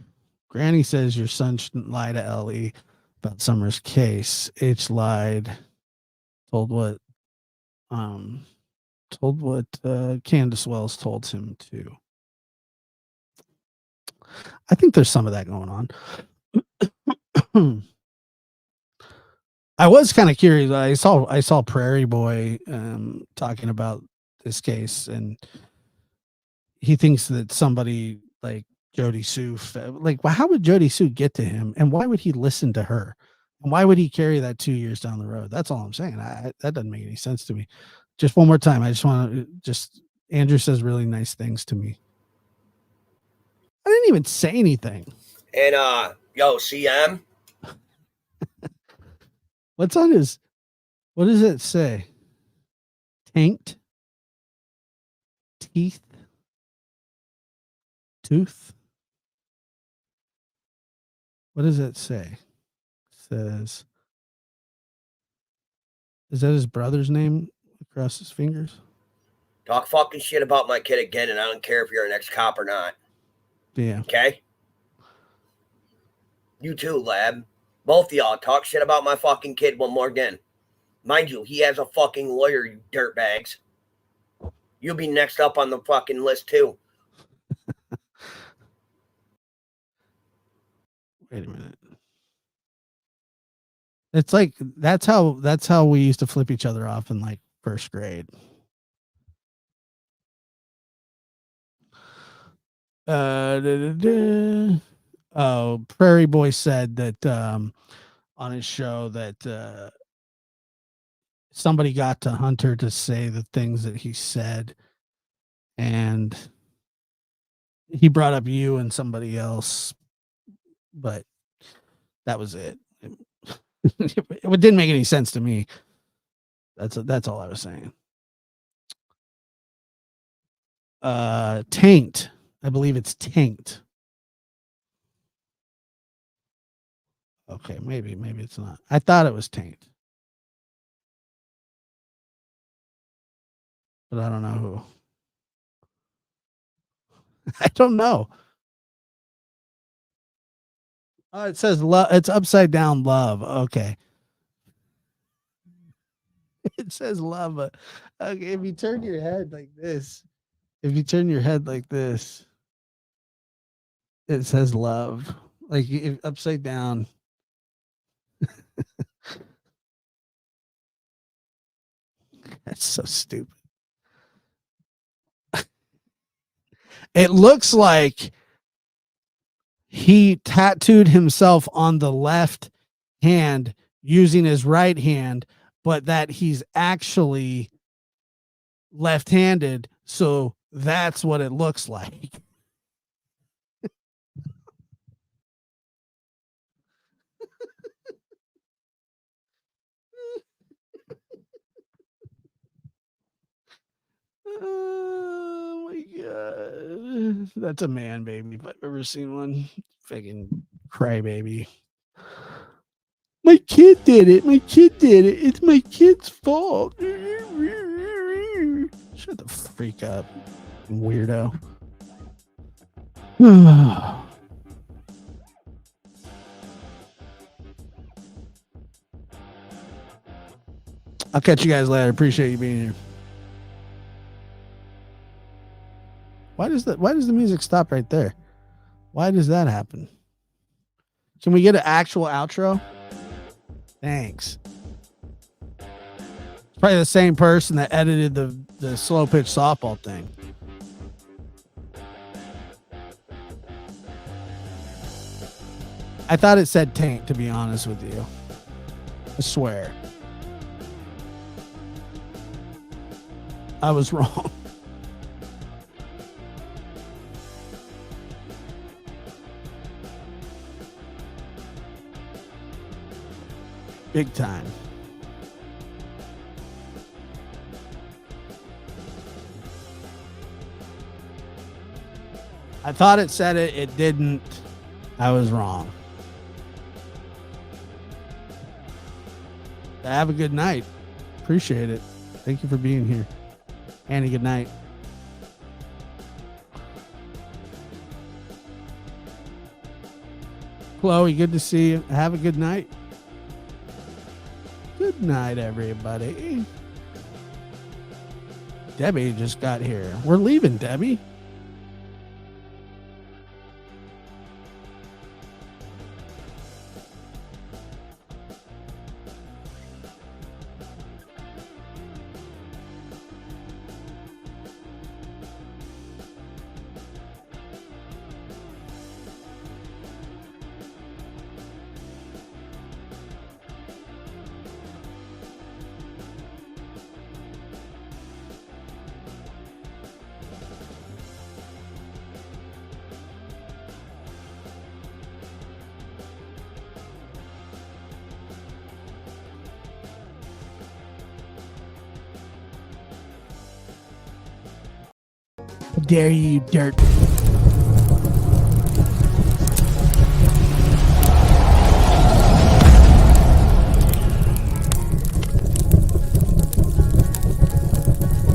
Granny says your son shouldn't lie to Ellie about Summer's case. H lied. Told what Candace Wells told him to. I think there's some of that going on. I was kind of curious. I saw Prairie Boy talking about this case, and he thinks that somebody like Jody Sue, like, well, how would Jody Sue get to him, and why would he listen to her, and why would he carry that 2 years down the road? That's all I'm saying. That doesn't make any sense to me. Just one more time, I just want to Andrew says really nice things to me. I didn't even say anything. And yo, CM. What's on his? What does it say? Tanked teeth, tooth. What does it say? It says, is that his brother's name across his fingers? Talk fucking shit about my kid again, and I don't care if you're an ex-cop or not. Yeah. Okay? You too, Lab. Both of y'all talk shit about my fucking kid one more again. Mind you, he has a fucking lawyer, you dirtbags. You'll be next up on the fucking list too. Wait a minute. It's like that's how we used to flip each other off in like first grade. Oh, Prairie Boy said that on his show that somebody got to Hunter to say the things that he said, and he brought up you and somebody else, but that was it. It didn't make any sense to me. That's all I was saying. Taint. I believe it's taint. Okay, maybe it's not. I thought it was taint, but I don't know who. I don't know. Oh, it says love. It's upside down love. Okay. It says love. Okay, if you turn your head like this, it says love. Like upside down. That's so stupid. It looks like he tattooed himself on the left hand using his right hand, but that he's actually left-handed. So that's what it looks like. Oh my god. That's a man baby if I've ever seen one. Fucking crybaby. My kid did it. It's my kid's fault. Shut the freak up, weirdo. I'll catch you guys later. Appreciate you being here. Why does the music stop right there? Why does that happen? Can we get an actual outro? Thanks. It's probably the same person that edited the slow pitch softball thing. I thought it said taint, to be honest with you. I swear. I was wrong. Big time. I thought it said it. It didn't. I was wrong. Have a good night. Appreciate it. Thank you for being here. Annie, good night. Chloe, good to see you. Have a good night. Good night, everybody. Debbie just got here. We're leaving, Debbie. How dare you, dirt